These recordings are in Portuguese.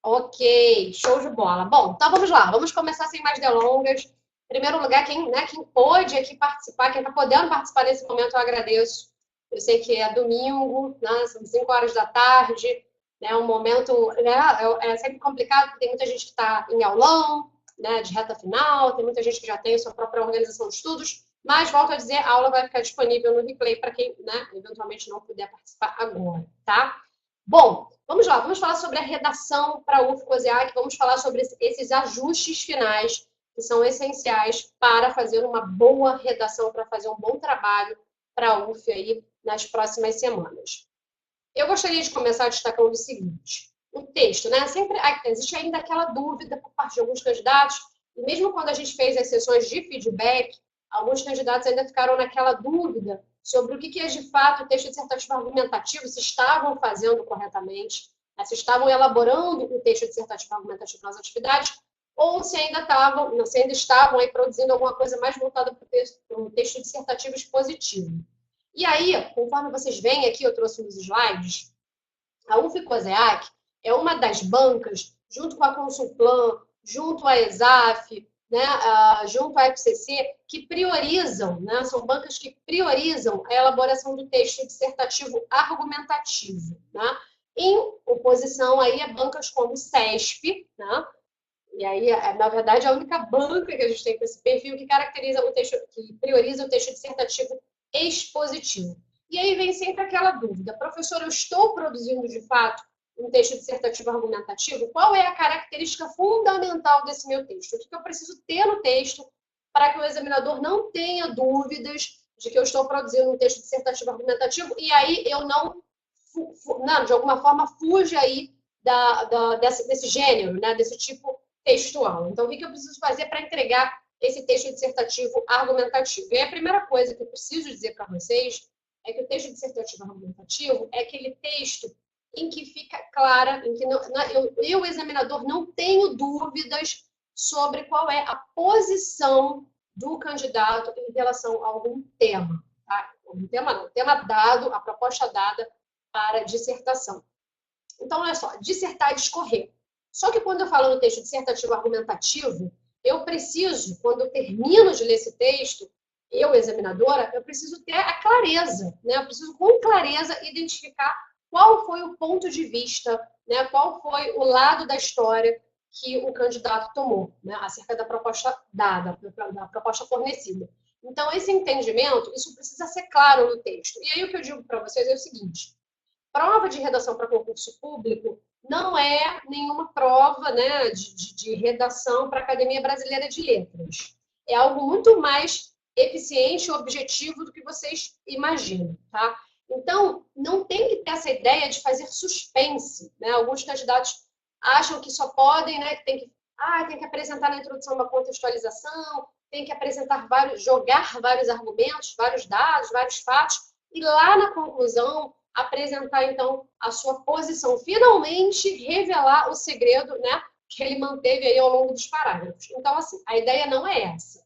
Ok, show de bola. Bom, então vamos lá, vamos começar sem mais delongas. Em primeiro lugar, quem pôde aqui participar, quem está podendo participar nesse momento, eu agradeço. Eu sei que é domingo, né, são 5 horas da tarde, né, um momento, né, é sempre complicado, porque tem muita gente que está em aulão, né, de reta final, tem muita gente que já tem a sua própria organização de estudos, mas, volto a dizer, a aula vai ficar disponível no replay para quem, né, eventualmente não puder participar agora, tá? Bom, vamos lá, vamos falar sobre a redação para a UFCOSEAC, vamos falar sobre esses ajustes finais que são essenciais para fazer uma boa redação, para fazer um bom trabalho para a UF aí nas próximas semanas. Eu gostaria de começar destacando o seguinte: o texto, né? Sempre existe ainda aquela dúvida por parte de alguns candidatos, e mesmo quando a gente fez as sessões de feedback, alguns candidatos ainda ficaram naquela dúvida sobre o que é de fato o texto dissertativo argumentativo, se estavam fazendo corretamente, né? Se estavam elaborando o texto dissertativo argumentativo nas atividades, ou se ainda estavam aí produzindo alguma coisa mais voltada para o texto dissertativo expositivo. E aí, conforme vocês veem aqui, eu trouxe nos slides, a UFCOSEAC é uma das bancas, junto com a Consulplan, junto à ESAF, né, junto à FCC, que priorizam, né, são bancas que priorizam a elaboração do texto dissertativo argumentativo, né, em oposição aí a bancas como o SESP, né, e aí, na verdade, a única banca que a gente tem com esse perfil que caracteriza o texto, que prioriza o texto dissertativo expositivo. E aí vem sempre aquela dúvida: professor, eu estou produzindo de fato um texto dissertativo argumentativo? Qual é a característica fundamental desse meu texto? O que eu preciso ter no texto para que o examinador não tenha dúvidas de que eu estou produzindo um texto dissertativo argumentativo e aí eu não de alguma forma, fuja aí desse gênero, né, desse tipo textual. Então, o que eu preciso fazer para entregar esse texto dissertativo argumentativo? E a primeira coisa que eu preciso dizer para vocês é que o texto dissertativo argumentativo é aquele texto em que fica clara, em que eu, examinador, não tenho dúvidas sobre qual é a posição do candidato em relação a algum tema. Tá? Um tema não, tema dado, a proposta dada para dissertação. Então, olha só, dissertar e discorrer. Só que quando eu falo no texto dissertativo argumentativo, eu preciso, quando eu termino de ler esse texto, eu, examinadora, eu preciso ter a clareza, né? Eu preciso com clareza identificar qual foi o ponto de vista, né? Qual foi o lado da história que o candidato tomou, né? Acerca da proposta dada, da proposta fornecida. Então, esse entendimento, isso precisa ser claro no texto. E aí o que eu digo para vocês é o seguinte: prova de redação para concurso público não é nenhuma prova, né, de redação para a Academia Brasileira de Letras. É algo muito mais eficiente e objetivo do que vocês imaginam, tá? Então, não tem que ter essa ideia de fazer suspense, né? Alguns candidatos acham que só podem, né, tem que apresentar na introdução uma contextualização, tem que apresentar jogar vários argumentos, vários dados, vários fatos, e lá na conclusão apresentar, então, a sua posição. Finalmente, revelar o segredo, né, que ele manteve aí ao longo dos parágrafos. Então, assim, a ideia não é essa.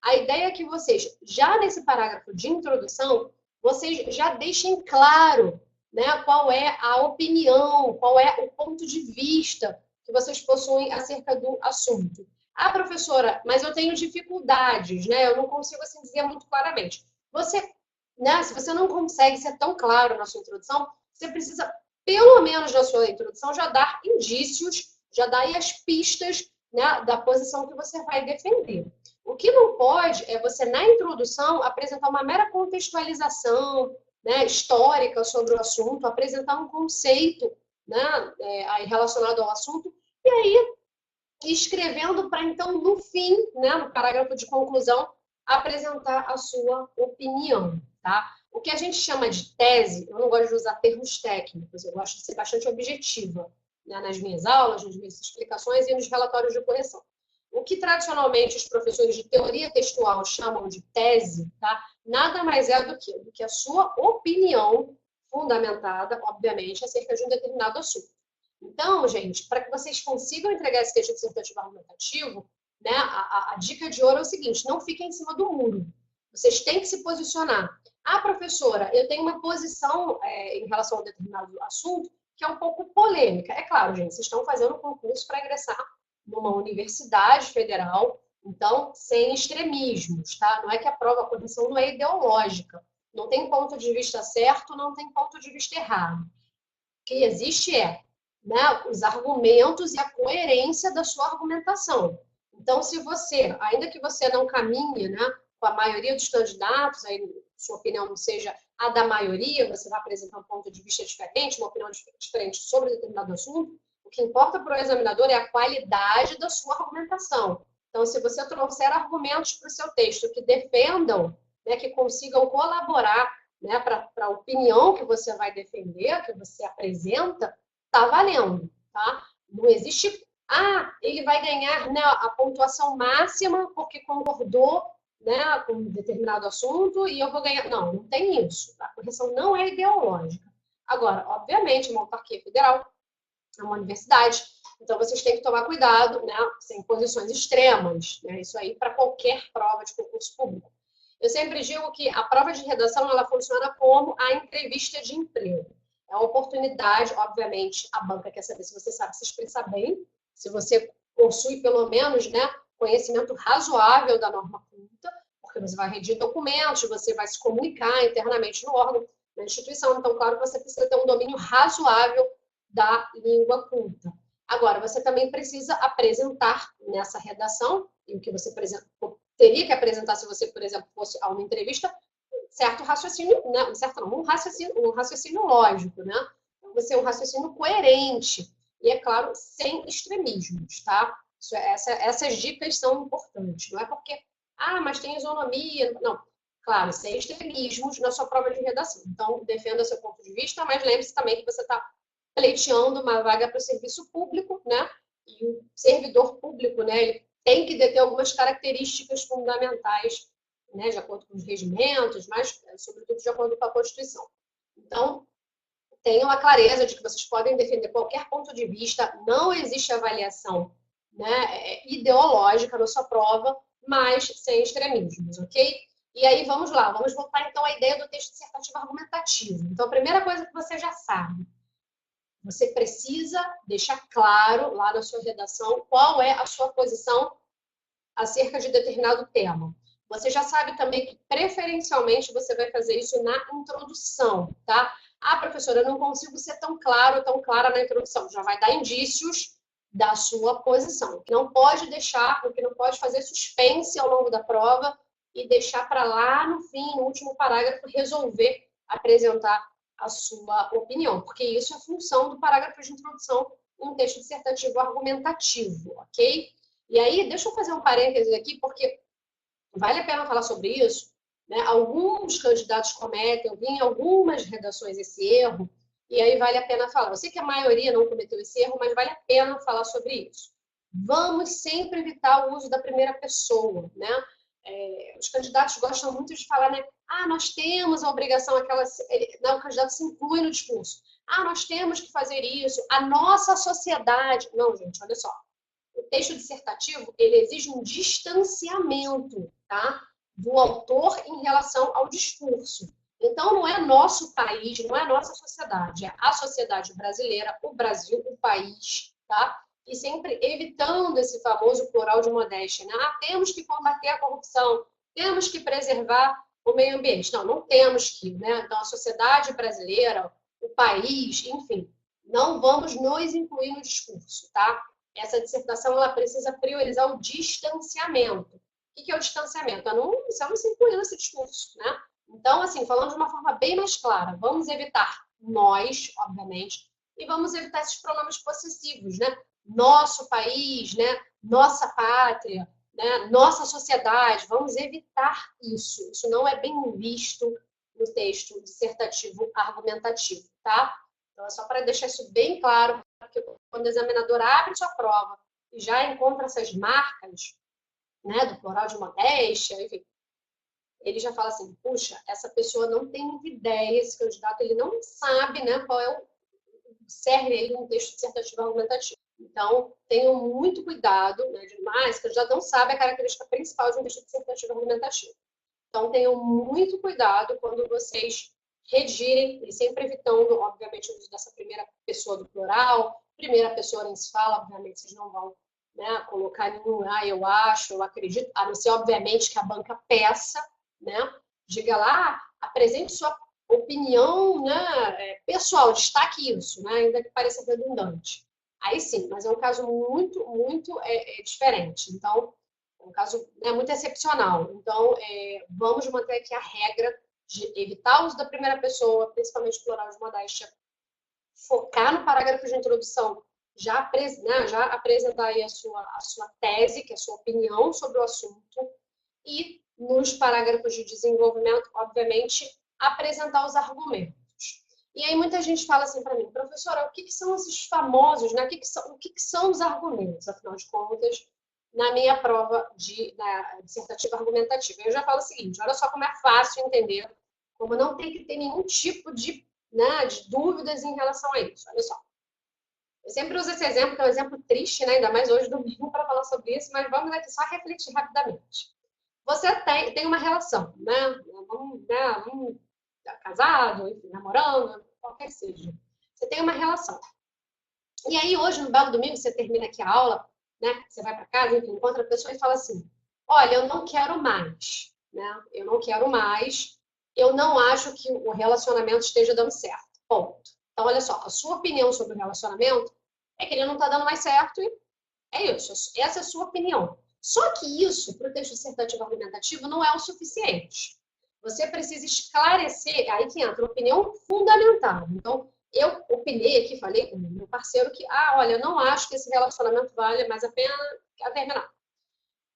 A ideia é que vocês, já nesse parágrafo de introdução, vocês já deixem claro, né, qual é a opinião, qual é o ponto de vista que vocês possuem acerca do assunto. Ah, professora, mas eu tenho dificuldades, né? Eu não consigo assim dizer muito claramente. Você, né, se você não consegue ser tão claro na sua introdução, você precisa, pelo menos na sua introdução, já dar indícios, já dar aí as pistas, né, da posição que você vai defender. O que não pode é você, na introdução, apresentar uma mera contextualização, né, histórica sobre o assunto, apresentar um conceito, né, relacionado ao assunto, e aí escrevendo para, então, no fim, né, no parágrafo de conclusão, apresentar a sua opinião, tá? O que a gente chama de tese, eu não gosto de usar termos técnicos, eu gosto de ser bastante objetiva, né, nas minhas aulas, nas minhas explicações e nos relatórios de correção. O que tradicionalmente os professores de teoria textual chamam de tese, tá? Nada mais é do que a sua opinião fundamentada, obviamente, acerca de um determinado assunto. Então, gente, para que vocês consigam entregar esse texto dissertativo argumentativo, né, a dica de ouro é o seguinte: não fiquem em cima do muro. Vocês têm que se posicionar. Ah, professora, eu tenho uma posição em relação a um determinado assunto, que é um pouco polêmica. É claro, gente, vocês estão fazendo um concurso para ingressar numa universidade federal, então, sem extremismos, tá? Não é que a prova, a correção não é ideológica. Não tem ponto de vista certo, não tem ponto de vista errado. O que existe é, né, os argumentos e a coerência da sua argumentação. Então, se você, ainda que você não caminhe, né, com a maioria dos candidatos, aí sua opinião não seja a da maioria, você vai apresentar um ponto de vista diferente, uma opinião diferente sobre determinado assunto, o que importa para o examinador é a qualidade da sua argumentação. Então, se você trouxer argumentos para o seu texto que defendam, né, que consigam colaborar, né, para a opinião que você vai defender, que você apresenta, está valendo, tá? Não existe, ele vai ganhar, né, a pontuação máxima porque concordou, né, com um determinado assunto e eu vou ganhar. Não, não tem isso. A correção não é ideológica. Agora, obviamente, uma autarquia federal é uma universidade, então vocês têm que tomar cuidado, né, sem posições extremas, né, isso aí para qualquer prova de concurso público. Eu sempre digo que a prova de redação ela funciona como a entrevista de emprego. É uma oportunidade, obviamente, a banca quer saber se você sabe se expressar bem, se você possui pelo menos, né, conhecimento razoável da norma culta, porque você vai redigir documentos, você vai se comunicar internamente no órgão, na instituição. Então, claro que você precisa ter um domínio razoável da língua culta. Agora, você também precisa apresentar nessa redação, e o que você teria que apresentar se você, por exemplo, fosse a uma entrevista, certo raciocínio, né? Um raciocínio lógico, né? Você é um raciocínio coerente e, é claro, sem extremismos, tá? Essas dicas são importantes. Não é porque, mas tem isonomia. Não. Claro, sem extremismos na sua prova de redação. Então, defenda seu ponto de vista, mas lembre-se também que você está pleiteando uma vaga para o serviço público, né? E o servidor público, né? Ele tem que ter algumas características fundamentais, né? De acordo com os regimentos, mas, sobretudo, de acordo com a Constituição. Então, tenham a clareza de que vocês podem defender qualquer ponto de vista, não existe avaliação, né, ideológica na sua prova, mas sem extremismos, ok? E aí, vamos lá, vamos voltar então à ideia do texto dissertativo argumentativo. Então, a primeira coisa que você já sabe, você precisa deixar claro lá na sua redação qual é a sua posição acerca de determinado tema. Você já sabe também que, preferencialmente, você vai fazer isso na introdução, tá? Professora, eu não consigo ser tão claro, tão clara na introdução. Já vai dar indícios da sua posição. O que não pode deixar, o que não pode fazer suspense ao longo da prova e deixar para lá no fim, no último parágrafo, resolver apresentar a sua opinião, porque isso é função do parágrafo de introdução em um texto dissertativo argumentativo, ok? E aí, deixa eu fazer um parêntese aqui, porque vale a pena falar sobre isso, né? Alguns candidatos cometem, eu vi em algumas redações esse erro, e aí vale a pena falar. Eu sei que a maioria não cometeu esse erro, mas vale a pena falar sobre isso. Vamos sempre evitar o uso da primeira pessoa, né? Os candidatos gostam muito de falar, né? Nós temos a obrigação, o candidato se inclui no discurso. Nós temos que fazer isso, a nossa sociedade. Não, gente, olha só. O texto dissertativo, ele exige um distanciamento, tá? Do autor em relação ao discurso. Então, não é nosso país, não é nossa sociedade, é a sociedade brasileira, o Brasil, o país, tá? E sempre evitando esse famoso plural de modéstia, né? Temos que combater a corrupção, temos que preservar o meio ambiente. Não, não temos que, né? Então, a sociedade brasileira, o país, enfim, não vamos nos incluir no discurso, tá? Essa dissertação ela precisa priorizar o distanciamento. O que é o distanciamento? Você não se incluir nesse discurso, né? Então, assim, falando de uma forma bem mais clara, vamos evitar nós, obviamente, e vamos evitar esses pronomes possessivos, né? Nosso país, né? Nossa pátria, né? Nossa sociedade. Vamos evitar isso. Isso não é bem visto no texto dissertativo argumentativo, tá? Então, é só para deixar isso bem claro, porque quando o examinador abre sua prova e já encontra essas marcas, né, do plural de modéstia, enfim, ele já fala assim, puxa, essa pessoa não tem muita ideia, esse candidato, ele não sabe, né, qual é o cerne aí de um texto dissertativo argumentativo. Então, tenham muito cuidado, né, demais, o candidato não sabe a característica principal de um texto dissertativo argumentativo. Então, tenham muito cuidado quando vocês redigirem, e sempre evitando, obviamente, o uso dessa primeira pessoa do plural. Primeira pessoa nem se fala, obviamente, vocês não vão, né, colocar nenhum eu acho, eu acredito, a não ser, obviamente, que a banca peça, né? Diga lá, apresente sua opinião, né, pessoal, destaque isso, né, ainda que pareça redundante. Aí sim, mas é um caso muito diferente. Então, é um caso, né, muito excepcional. Então, vamos manter aqui a regra de evitar o uso da primeira pessoa, principalmente plural de modéstia, focar no parágrafo de introdução, né, já apresentar aí a sua tese, que é a sua opinião sobre o assunto, e nos parágrafos de desenvolvimento, obviamente, apresentar os argumentos. E aí muita gente fala assim para mim, professora, o que são esses famosos, né? O que são os argumentos, afinal de contas, na minha prova na dissertativa argumentativa? Eu já falo o seguinte, olha só como é fácil entender, como não tem que ter nenhum tipo de, né, de dúvidas em relação a isso. Olha só. Eu sempre uso esse exemplo, que é um exemplo triste, né? Ainda mais hoje domingo para falar sobre isso, mas vamos aqui só refletir rapidamente. Você tem uma relação, né? Vamos casado, enfim, namorando, qualquer que seja. Você tem uma relação. E aí, hoje, no belo domingo, você termina aqui a aula, né? Você vai para casa, enfim, encontra a pessoa e fala assim: olha, eu não quero mais, né? Eu não quero mais, eu não acho que o relacionamento esteja dando certo. Ponto. Então, olha só, a sua opinião sobre o relacionamento é que ele não está dando mais certo e é isso. Essa é a sua opinião. Só que isso, para o texto dissertativo argumentativo, não é o suficiente. Você precisa esclarecer, aí que entra a opinião fundamental. Então, eu opinei aqui, falei com o meu parceiro que, olha, eu não acho que esse relacionamento vale mais a pena terminar.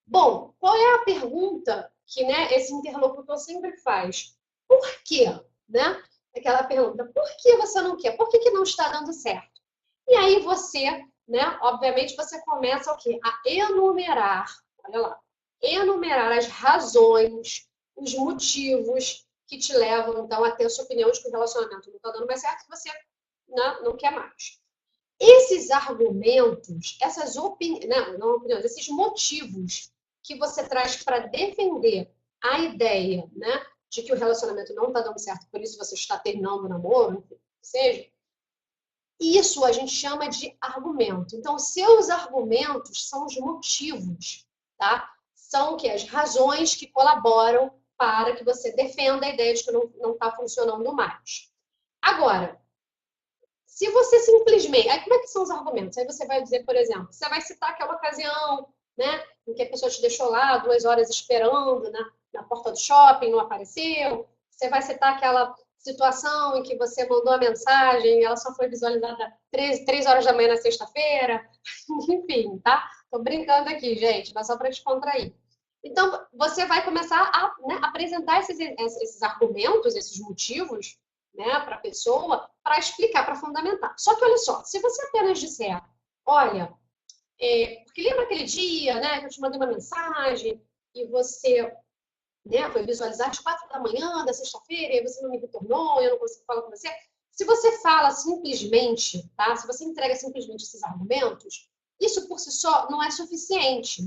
Bom, qual é a pergunta que, né, esse interlocutor sempre faz? Por quê? Né? Aquela pergunta, por que você não quer? Por que não está dando certo? E aí você, né, obviamente você começa o quê? A enumerar, olha lá, enumerar as razões, os motivos que te levam, então, a ter a sua opinião de que o relacionamento não está dando mais certo, que você, né, não quer mais. Esses argumentos, essas opiniões, esses motivos que você traz para defender a ideia, né, de que o relacionamento não está dando certo, por isso você está terminando o namoro, enfim, seja, isso a gente chama de argumento. Então, os seus argumentos são os motivos, tá? São que as razões que colaboram para que você defenda a ideia de que não está funcionando mais. Agora, se você simplesmente... Aí, como é que são os argumentos? Aí você vai dizer, por exemplo, você vai citar aquela ocasião, né, em que a pessoa te deixou lá 2 horas esperando na porta do shopping, não apareceu. Você vai citar aquela situação em que você mandou a mensagem e ela só foi visualizada 3 horas da manhã na sexta-feira. Enfim, tá? Tô brincando aqui, gente, mas só para descontrair. Então, você vai começar a, né, apresentar esses argumentos, esses motivos, né, para a pessoa, para explicar, para fundamentar. Só que, olha só, se você apenas disser, olha, porque lembra aquele dia, né, que eu te mandei uma mensagem e você, né, foi visualizar às 4 da manhã da sexta-feira e você não me retornou, eu não consigo falar com você. Se você fala simplesmente, tá? Se você entrega simplesmente esses argumentos, isso por si só não é suficiente.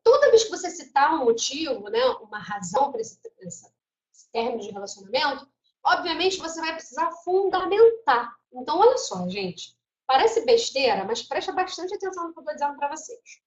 Toda vez que você citar um motivo, né, uma razão para esse término de relacionamento, obviamente você vai precisar fundamentar. Então, olha só, gente. Parece besteira, mas presta bastante atenção no que eu estou dizendo para vocês.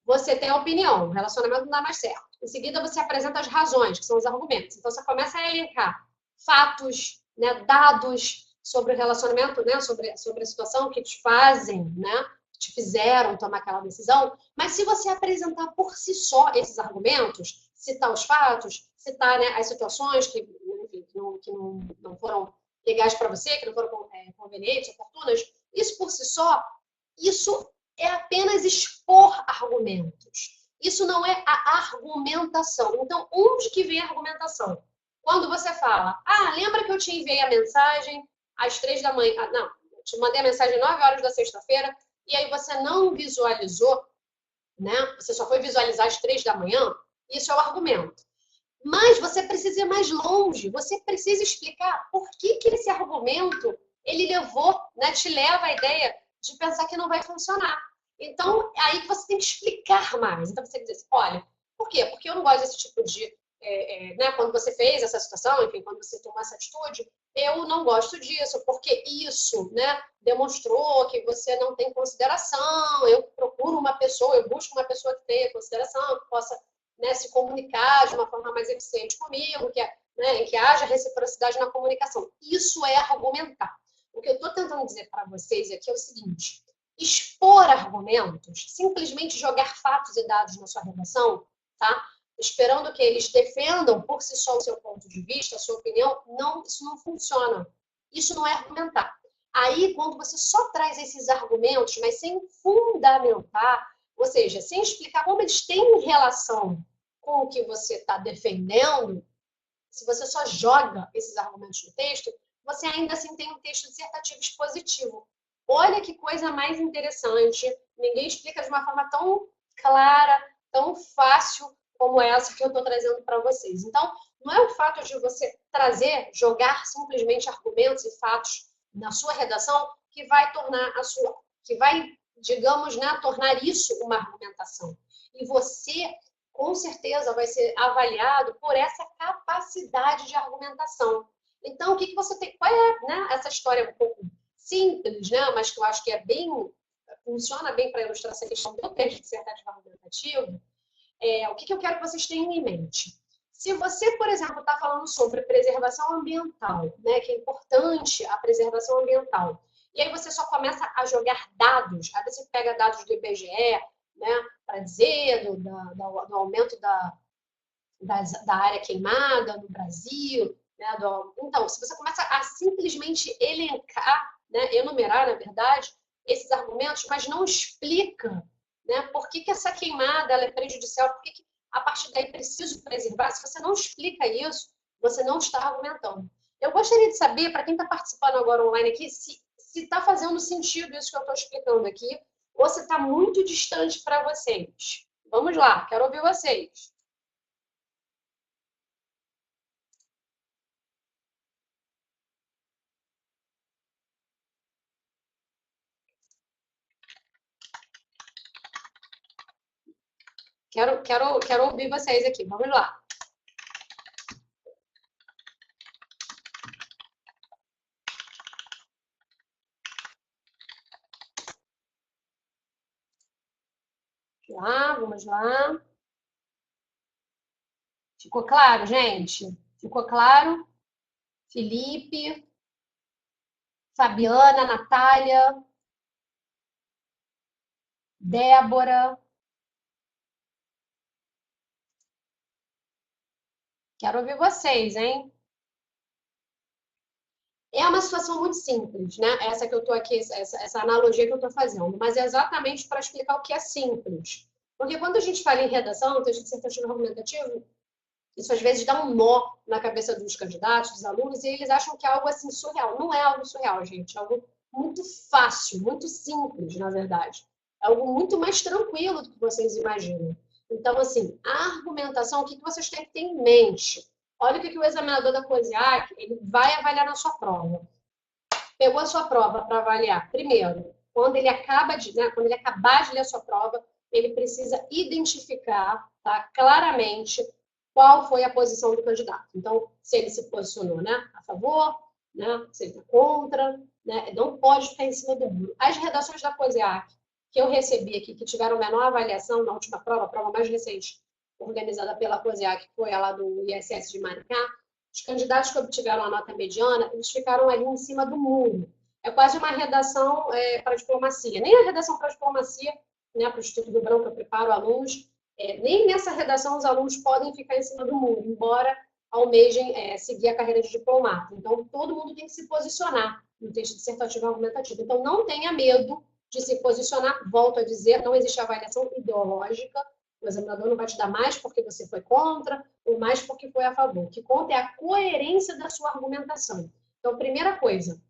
Você tem a opinião, o relacionamento não dá mais certo. Em seguida, você apresenta as razões, que são os argumentos. Então, você começa a elencar fatos, né, dados sobre o relacionamento, né, sobre a situação que te fazem, né, te fizeram tomar aquela decisão. Mas se você apresentar por si só esses argumentos, citar os fatos, citar, né, as situações que, enfim, que não foram legais para você, que não foram convenientes, oportunas, isso por si só, isso é apenas expor argumentos. Isso não é a argumentação. Então, onde que vem a argumentação? Quando você fala, lembra que eu te enviei a mensagem às 3 da manhã? Não, eu te mandei a mensagem às 9 horas da sexta-feira e aí você não visualizou, né? Você só foi visualizar às 3 da manhã. Isso é o argumento. Mas você precisa ir mais longe. Você precisa explicar por que esse argumento ele te leva à ideia de pensar que não vai funcionar. Então, é aí que você tem que explicar mais. Então, você diz assim, olha, por quê? Porque eu não gosto desse tipo de né, quando você fez essa situação, enfim, quando você tomou essa atitude, eu não gosto disso, porque isso, né, demonstrou que você não tem consideração, eu procuro uma pessoa, eu busco uma pessoa que tenha consideração, que possa, né, se comunicar de uma forma mais eficiente comigo, né, que haja reciprocidade na comunicação. Isso é argumentar. O que eu estou tentando dizer para vocês aqui é o seguinte: expor argumentos, simplesmente jogar fatos e dados na sua redação, tá? Esperando que eles defendam por si só o seu ponto de vista, a sua opinião, não, isso não funciona. Isso não é argumentar. Aí, quando você só traz esses argumentos, mas sem fundamentar, ou seja, sem explicar como eles têm relação com o que você está defendendo, se você só joga esses argumentos no texto, você ainda assim tem um texto dissertativo expositivo. Olha que coisa mais interessante. Ninguém explica de uma forma tão clara, tão fácil como essa que eu estou trazendo para vocês. Então, não é o fato de você trazer, jogar simplesmente argumentos e fatos na sua redação que vai tornar digamos, né, tornar isso uma argumentação. E você, com certeza, vai ser avaliado por essa capacidade de argumentação. Então, o que você tem? Qual é, né, essa história um pouco simples, né, mas que eu acho que funciona bem para ilustrar essa questão do texto dissertativo argumentativo. O que eu quero que vocês tenham em mente? Se você, por exemplo, está falando sobre preservação ambiental, né, que é importante a preservação ambiental, e aí você só começa a jogar dados, aí você pega dados do IBGE, né, para dizer do aumento da área queimada no Brasil, né, então, se você começa a simplesmente elencar, né, enumerar, na verdade, esses argumentos, mas não explica, né, por que essa queimada ela é prejudicial, por que a partir daí preciso preservar. Se você não explica isso, você não está argumentando. Eu gostaria de saber, para quem está participando agora online aqui, se está fazendo sentido isso que eu estou explicando aqui, ou se está muito distante para vocês. Vamos lá, quero ouvir vocês. Quero ouvir vocês aqui. Vamos lá. Vamos lá. Ficou claro, gente? Ficou claro? Felipe, Fabiana, Natália, Débora. Quero ouvir vocês, hein? É uma situação muito simples, né? Essa que eu estou aqui, essa analogia que eu estou fazendo, mas é exatamente para explicar o que é simples. Porque quando a gente fala em redação, texto dissertativo argumentativo, isso às vezes dá um nó na cabeça dos candidatos, dos alunos, e eles acham que é algo assim surreal. Não é algo surreal, gente. É algo muito fácil, muito simples, na verdade. É algo muito mais tranquilo do que vocês imaginam. Então, assim, a argumentação, o que vocês têm que ter em mente? Olha o que o examinador da COSIAC, ele vai avaliar na sua prova. Pegou a sua prova para avaliar. Primeiro, quando ele acabar de ler a sua prova, ele precisa identificar, tá, claramente qual foi a posição do candidato. Então, se ele se posicionou, né, a favor, né, se ele está contra, né, não pode ficar em cima do muro. As redações da COSIAC que eu recebi aqui, que tiveram menor avaliação na última prova, a prova mais recente, organizada pela COSIAC, que foi a lá do ISS de Maricá, os candidatos que obtiveram a nota mediana, eles ficaram ali em cima do muro. É quase uma redação para diplomacia. Nem a redação para diplomacia, né, para o Instituto do Branco, eu preparo alunos, nem nessa redação os alunos podem ficar em cima do muro, embora almejem seguir a carreira de diplomata. Então, todo mundo tem que se posicionar no texto dissertativo argumentativo. Então, não tenha medo de se posicionar. Volto a dizer, não existe avaliação ideológica. O examinador não vai te dar mais porque você foi contra ou mais porque foi a favor. O que conta é a coerência da sua argumentação. Então, primeira coisa,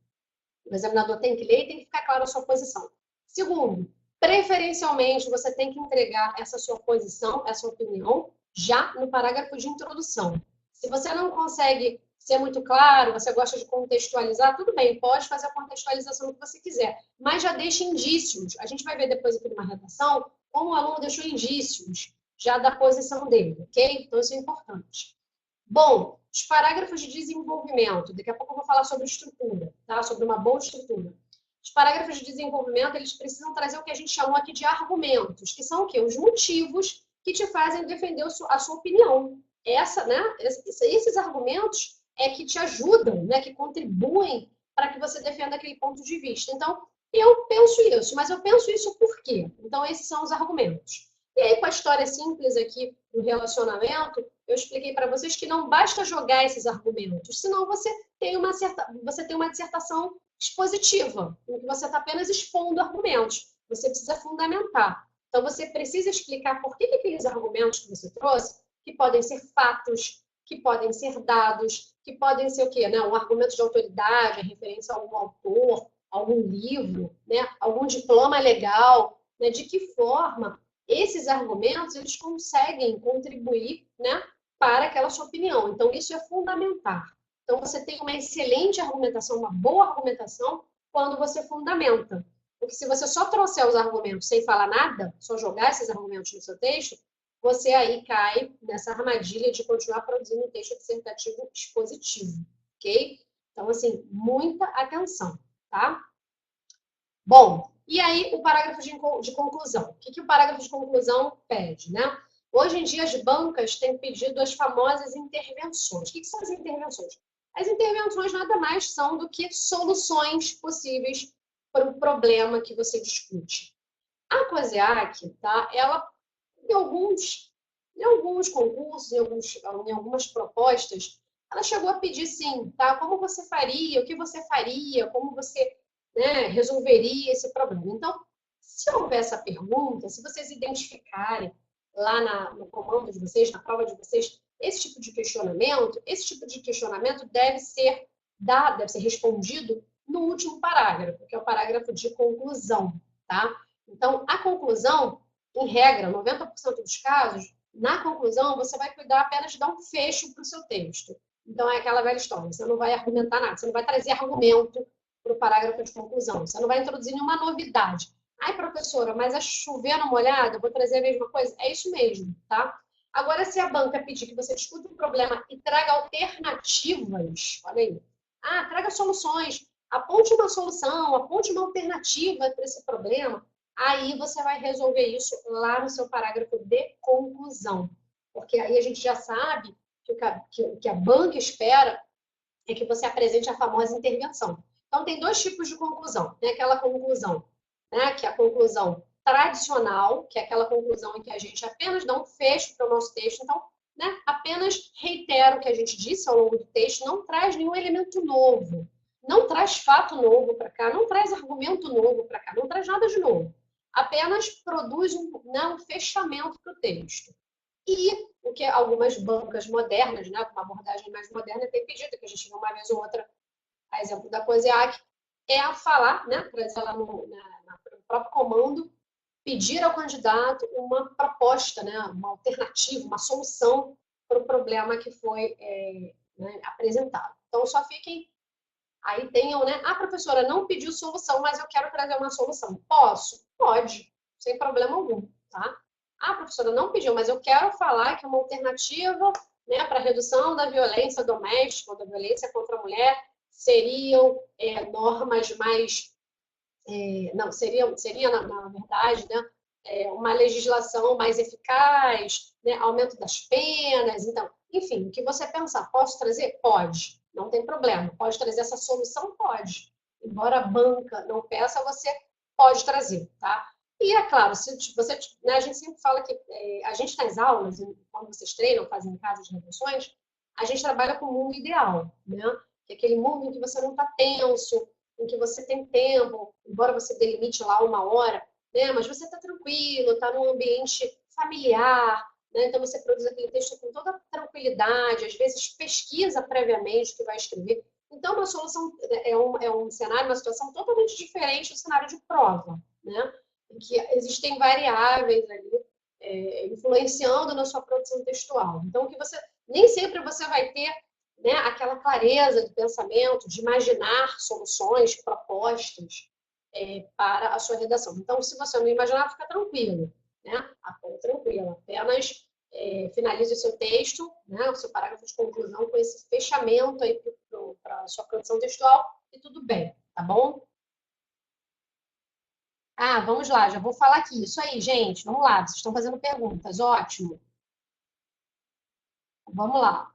o examinador tem que ler e tem que ficar claro a sua posição. Segundo, preferencialmente, você tem que entregar essa sua posição, essa opinião, já no parágrafo de introdução. Se você não consegue ser muito claro, você gosta de contextualizar, tudo bem, pode fazer a contextualização que você quiser, mas já deixa indícios. A gente vai ver depois aqui numa redação como o aluno deixou indícios já da posição dele, ok? Então, isso é importante. Bom, os parágrafos de desenvolvimento, daqui a pouco eu vou falar sobre estrutura, tá? Sobre uma boa estrutura. Os parágrafos de desenvolvimento, eles precisam trazer o que a gente chamou aqui de argumentos, que são o quê? Os motivos que te fazem defender a sua opinião. Esses argumentos é que te ajudam, né? Que contribuem para que você defenda aquele ponto de vista. Então, eu penso isso, mas eu penso isso por quê? Então, esses são os argumentos. E aí, com a história simples aqui do relacionamento, eu expliquei para vocês que não basta jogar esses argumentos, senão você tem uma dissertação expositiva, em que você está apenas expondo argumentos. Você precisa fundamentar. Então, você precisa explicar por que aqueles argumentos que você trouxe, que podem ser fatos, que podem ser dados, que podem ser o quê? Né? Um argumento de autoridade, referência a algum autor, algum livro, né? Algum diploma legal, né? De que forma esses argumentos eles conseguem contribuir, né, para aquela sua opinião. Então, isso é fundamental. Então, você tem uma excelente argumentação, uma boa argumentação, quando você fundamenta. Porque se você só trouxer os argumentos sem falar nada, só jogar esses argumentos no seu texto, você aí cai nessa armadilha de continuar produzindo um texto dissertativo expositivo, ok? Então, assim, muita atenção, tá? Bom, e aí o parágrafo de conclusão. O que o parágrafo de conclusão pede, né? Hoje em dia as bancas têm pedido as famosas intervenções. O que são as intervenções? As intervenções nada mais são do que soluções possíveis para o problema que você discute. A COSEAC, tá? Ela, em alguns concursos, em algumas propostas, ela chegou a pedir, sim, tá? Como você faria, o que você faria, como você, né, resolveria esse problema. Então, se houver essa pergunta, se vocês identificarem lá no comando de vocês, na prova de vocês, esse tipo de questionamento deve ser respondido no último parágrafo, que é o parágrafo de conclusão, tá? Então, a conclusão, em regra, 90% dos casos, na conclusão, você vai cuidar apenas de dar um fecho para o seu texto. Então, é aquela velha história, você não vai argumentar nada, você não vai trazer argumento para o parágrafo de conclusão, você não vai introduzir nenhuma novidade. Ai, professora, mas é chovendo molhado, eu vou trazer a mesma coisa? É isso mesmo, tá? Agora, se a banca pedir que você discuta um problema e traga alternativas, olha aí, traga soluções, aponte uma solução, aponte uma alternativa para esse problema, aí você vai resolver isso lá no seu parágrafo de conclusão. Porque aí a gente já sabe que o que a banca espera é que você apresente a famosa intervenção. Então, tem dois tipos de conclusão. Tem aquela conclusão, né, que é a conclusão tradicional, que é aquela conclusão em que a gente apenas dá um fecho para o nosso texto. Então, né, apenas reitera o que a gente disse ao longo do texto, não traz nenhum elemento novo, não traz fato novo para cá, não traz argumento novo para cá, não traz nada de novo. Apenas produz um fechamento para o texto. E o que algumas bancas modernas, né, com uma abordagem mais moderna, têm pedido, que a gente viu uma vez ou outra, a exemplo da COSEAC, é a falar, né, trazer lá no próprio comando, pedir ao candidato uma proposta, né, uma alternativa, uma solução para o problema que foi né, apresentado. Então, só fiquem, aí tenham, né, professora, não pediu solução, mas eu quero trazer uma solução. Posso? Pode, sem problema algum, tá? Professora, não pediu, mas eu quero falar que uma alternativa, né, para a redução da violência doméstica ou da violência contra a mulher seriam normas mais... não, seria na verdade, né, uma legislação mais eficaz, né, aumento das penas, então, enfim, o que você pensar, posso trazer? Pode, não tem problema. Pode trazer essa solução? Pode. Embora a banca não peça, você pode trazer, tá? E é claro, se você, né, a gente sempre fala que a gente nas aulas, quando vocês treinam, fazem em casa de redações, a gente trabalha com o mundo ideal, né? Que é aquele mundo em que você não está tenso, em que você tem tempo, embora você delimite lá 1 hora, né? Mas você está tranquilo, está num ambiente familiar, né? Então você produz aquele texto com toda tranquilidade, às vezes pesquisa previamente o que vai escrever. Então, uma solução é um cenário, uma situação totalmente diferente do cenário de prova, né? Em que existem variáveis ali influenciando na sua produção textual. Então, que você nem sempre você vai ter, né, aquela clareza de pensamento, de imaginar soluções, propostas para a sua redação. Então, se você não imaginar, fica tranquilo, né? Tranquilo, apenas finalize o seu texto, né, o seu parágrafo de conclusão com esse fechamento aí para a sua produção textual e tudo bem, tá bom? Ah, vamos lá, já vou falar aqui. Isso aí, gente, vamos lá, vocês estão fazendo perguntas, ótimo. Vamos lá.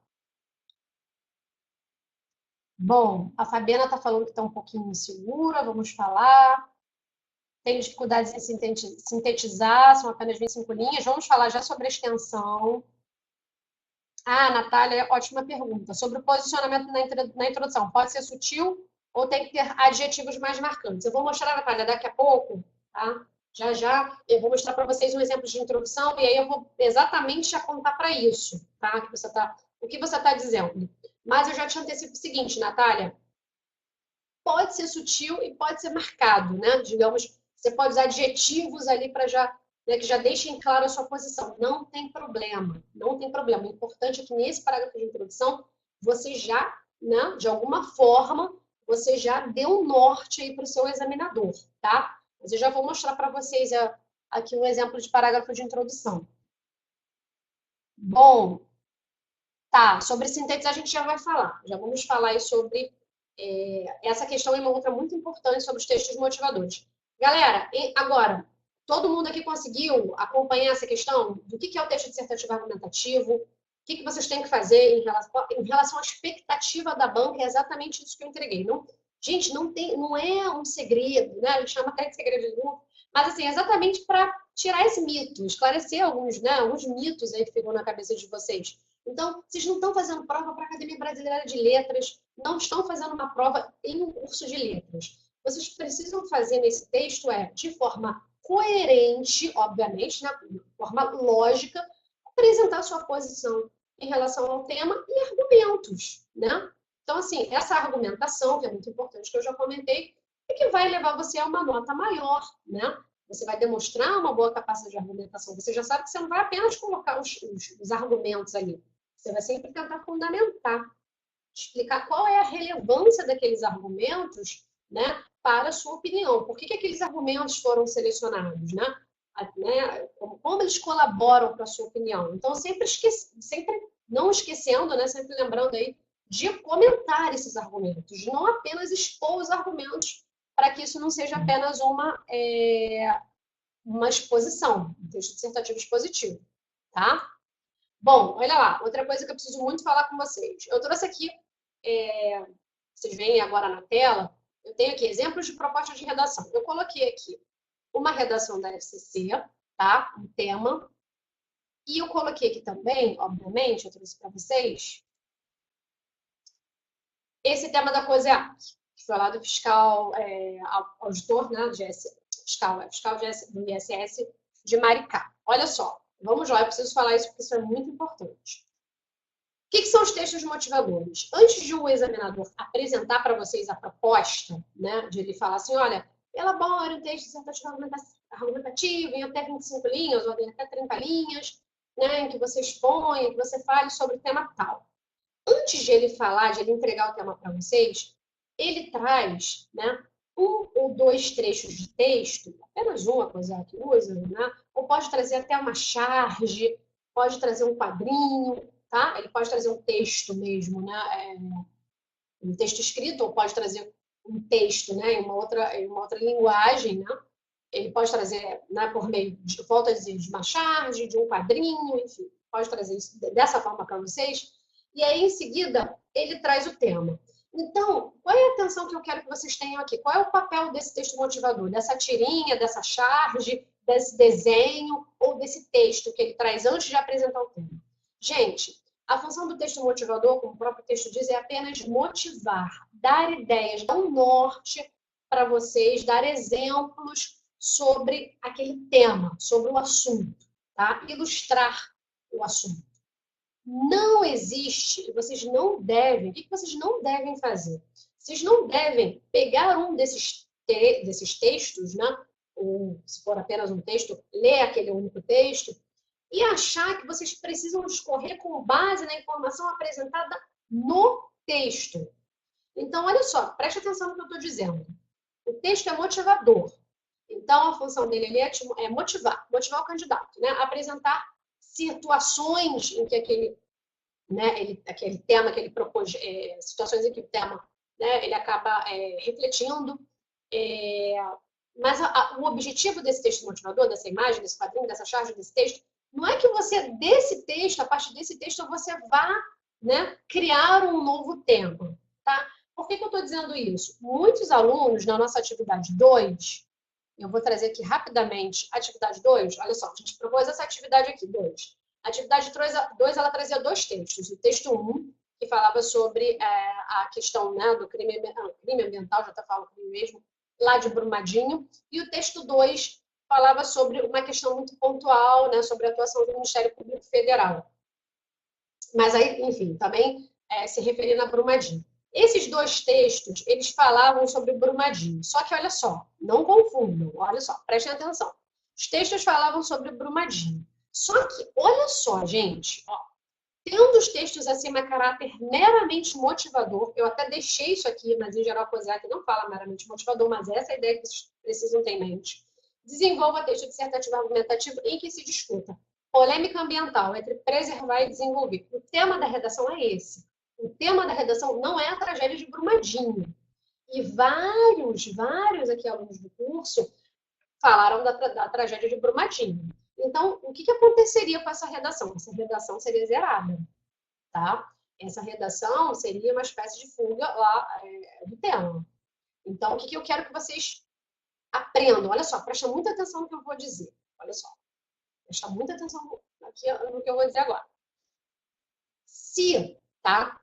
Bom, a Fabiana está falando que está um pouquinho insegura, vamos falar. Tem dificuldades em sintetizar, são apenas 25 linhas. Vamos falar já sobre a extensão. Ah, Natália, ótima pergunta. Sobre o posicionamento na introdução, pode ser sutil ou tem que ter adjetivos mais marcantes? Eu vou mostrar, Natália, daqui a pouco, tá? Já já eu vou mostrar para vocês um exemplo de introdução e aí eu vou exatamente apontar para isso, tá? O que você está dizendo. Mas eu já te antecipo o seguinte, Natália, pode ser sutil e pode ser marcado, né? Digamos, você pode usar adjetivos ali para já, né, que já deixem claro a sua posição. Não tem problema, não tem problema. O importante é que nesse parágrafo de introdução você já, né, de alguma forma, você já deu um norte aí para o seu examinador, tá? Mas eu já vou mostrar para vocês aqui um exemplo de parágrafo de introdução. Bom, tá, sobre sintetizar a gente já vai falar. Já vamos falar aí sobre essa questão é uma outra muito importante sobre os textos motivadores. Galera, agora, todo mundo aqui conseguiu acompanhar essa questão do que é o texto dissertativo argumentativo? O que vocês têm que fazer em relação à expectativa da banca? É exatamente isso que eu entreguei. Não, gente, não é um segredo, né? A gente chama até de segredo de grupo, mas assim, exatamente para tirar esse mito, esclarecer alguns mitos aí que ficam na cabeça de vocês. Então, vocês não estão fazendo prova para a Academia Brasileira de Letras, não estão fazendo uma prova em um curso de letras. Vocês precisam fazer nesse texto de forma coerente, obviamente, né, de forma lógica, apresentar sua posição em relação ao tema e argumentos, né? Então, assim, essa argumentação, que é muito importante, que eu já comentei, é que vai levar você a uma nota maior, né? Você vai demonstrar uma boa capacidade de argumentação. Você já sabe que você não vai apenas colocar os argumentos ali. Você vai sempre tentar fundamentar, explicar qual é a relevância daqueles argumentos, né, para a sua opinião. Por que aqueles argumentos foram selecionados, né? Como eles colaboram para a sua opinião. Então, sempre não esquecendo, né, sempre lembrando aí de comentar esses argumentos, de não apenas expor os argumentos, para que isso não seja apenas uma exposição, um texto dissertativo expositivo, tá? Bom, olha lá, outra coisa que eu preciso muito falar com vocês. Eu trouxe aqui, vocês veem agora na tela, eu tenho aqui exemplos de propostas de redação. Eu coloquei aqui uma redação da FCC, tá? Um tema. E eu coloquei aqui também, obviamente, eu trouxe para vocês, esse tema da COSEAC, que foi lá do fiscal auditor, né, fiscal do ISS de Maricá. Olha só, vamos lá, eu preciso falar isso porque isso é muito importante. O que são os textos motivadores? Antes de o examinador apresentar para vocês a proposta, né, de ele falar assim, olha, elabore um texto dissertativo argumentativo em até 25 linhas ou até 30 linhas, né, em que você exponha, que você fale sobre o tema tal. Antes de ele falar, de ele entregar o tema para vocês, ele traz, né, um ou dois trechos de texto, apenas uma coisa que usa, né, ou pode trazer até uma charge, pode trazer um quadrinho, tá? Ele pode trazer um texto mesmo, né, um texto escrito, ou pode trazer um texto, né, em uma outra linguagem, né? Ele pode trazer, né, por meio de, volta a dizer, de uma charge, de um quadrinho, enfim, pode trazer isso dessa forma para vocês. E aí, em seguida, ele traz o tema. Então, qual é a atenção que eu quero que vocês tenham aqui? Qual é o papel desse texto motivador? Dessa tirinha, dessa charge, desse desenho ou desse texto que ele traz antes de apresentar o tema? Gente, a função do texto motivador, como o próprio texto diz, é apenas motivar, dar ideias, dar um norte para vocês, dar exemplos sobre aquele tema, sobre o assunto, tá? Ilustrar o assunto. Não existe, vocês não devem, o que vocês não devem fazer? Vocês não devem pegar um desses textos, né? Ou, se for apenas um texto, ler aquele único texto e achar que vocês precisam escorrer com base na informação apresentada no texto. Então, olha só, preste atenção no que eu estou dizendo. O texto é motivador. Então, a função dele é motivar o candidato, né? Apresentar situações em que aquele, né, aquele tema que ele propôs, situações em que o tema, né, ele acaba refletindo. Mas o objetivo desse texto motivador, dessa imagem, desse quadrinho, dessa charge, desse texto, não é que você, desse texto, a partir desse texto, você vá, né, criar um novo tema. Tá? Por que eu estou dizendo isso? Muitos alunos, na nossa atividade 2, eu vou trazer aqui rapidamente a atividade 2. Olha só, a gente propôs essa atividade aqui, 2. A atividade 2, ela trazia 2 textos. O texto 1, que falava sobre a questão, né, do crime ambiental, já está falando crime mesmo, lá de Brumadinho. E o texto 2 falava sobre uma questão muito pontual, né, sobre a atuação do Ministério Público Federal. Mas aí, enfim, também se referindo a Brumadinho. Esses 2 textos, eles falavam sobre Brumadinho. Só que, olha só, não confundam, olha só, prestem atenção. Os textos falavam sobre Brumadinho. Só que, olha só, gente, ó, tendo os textos acima a caráter meramente motivador, eu até deixei isso aqui, mas em geral a COSEC não fala meramente motivador, mas essa é a ideia que vocês precisam ter em mente. Desenvolva texto dissertativo argumentativo em que se discuta polêmica ambiental entre preservar e desenvolver. O tema da redação é esse. O tema da redação não é a tragédia de Brumadinho. E vários aqui alunos do curso falaram da tragédia de Brumadinho. Então, o que aconteceria com essa redação? Essa redação seria zerada, tá? Essa redação seria uma espécie de fuga lá do tema. Então, o que eu quero que vocês aprendam? Olha só, presta muita atenção no que eu vou dizer. Olha só, presta muita atenção aqui no que eu vou dizer agora. Se, tá?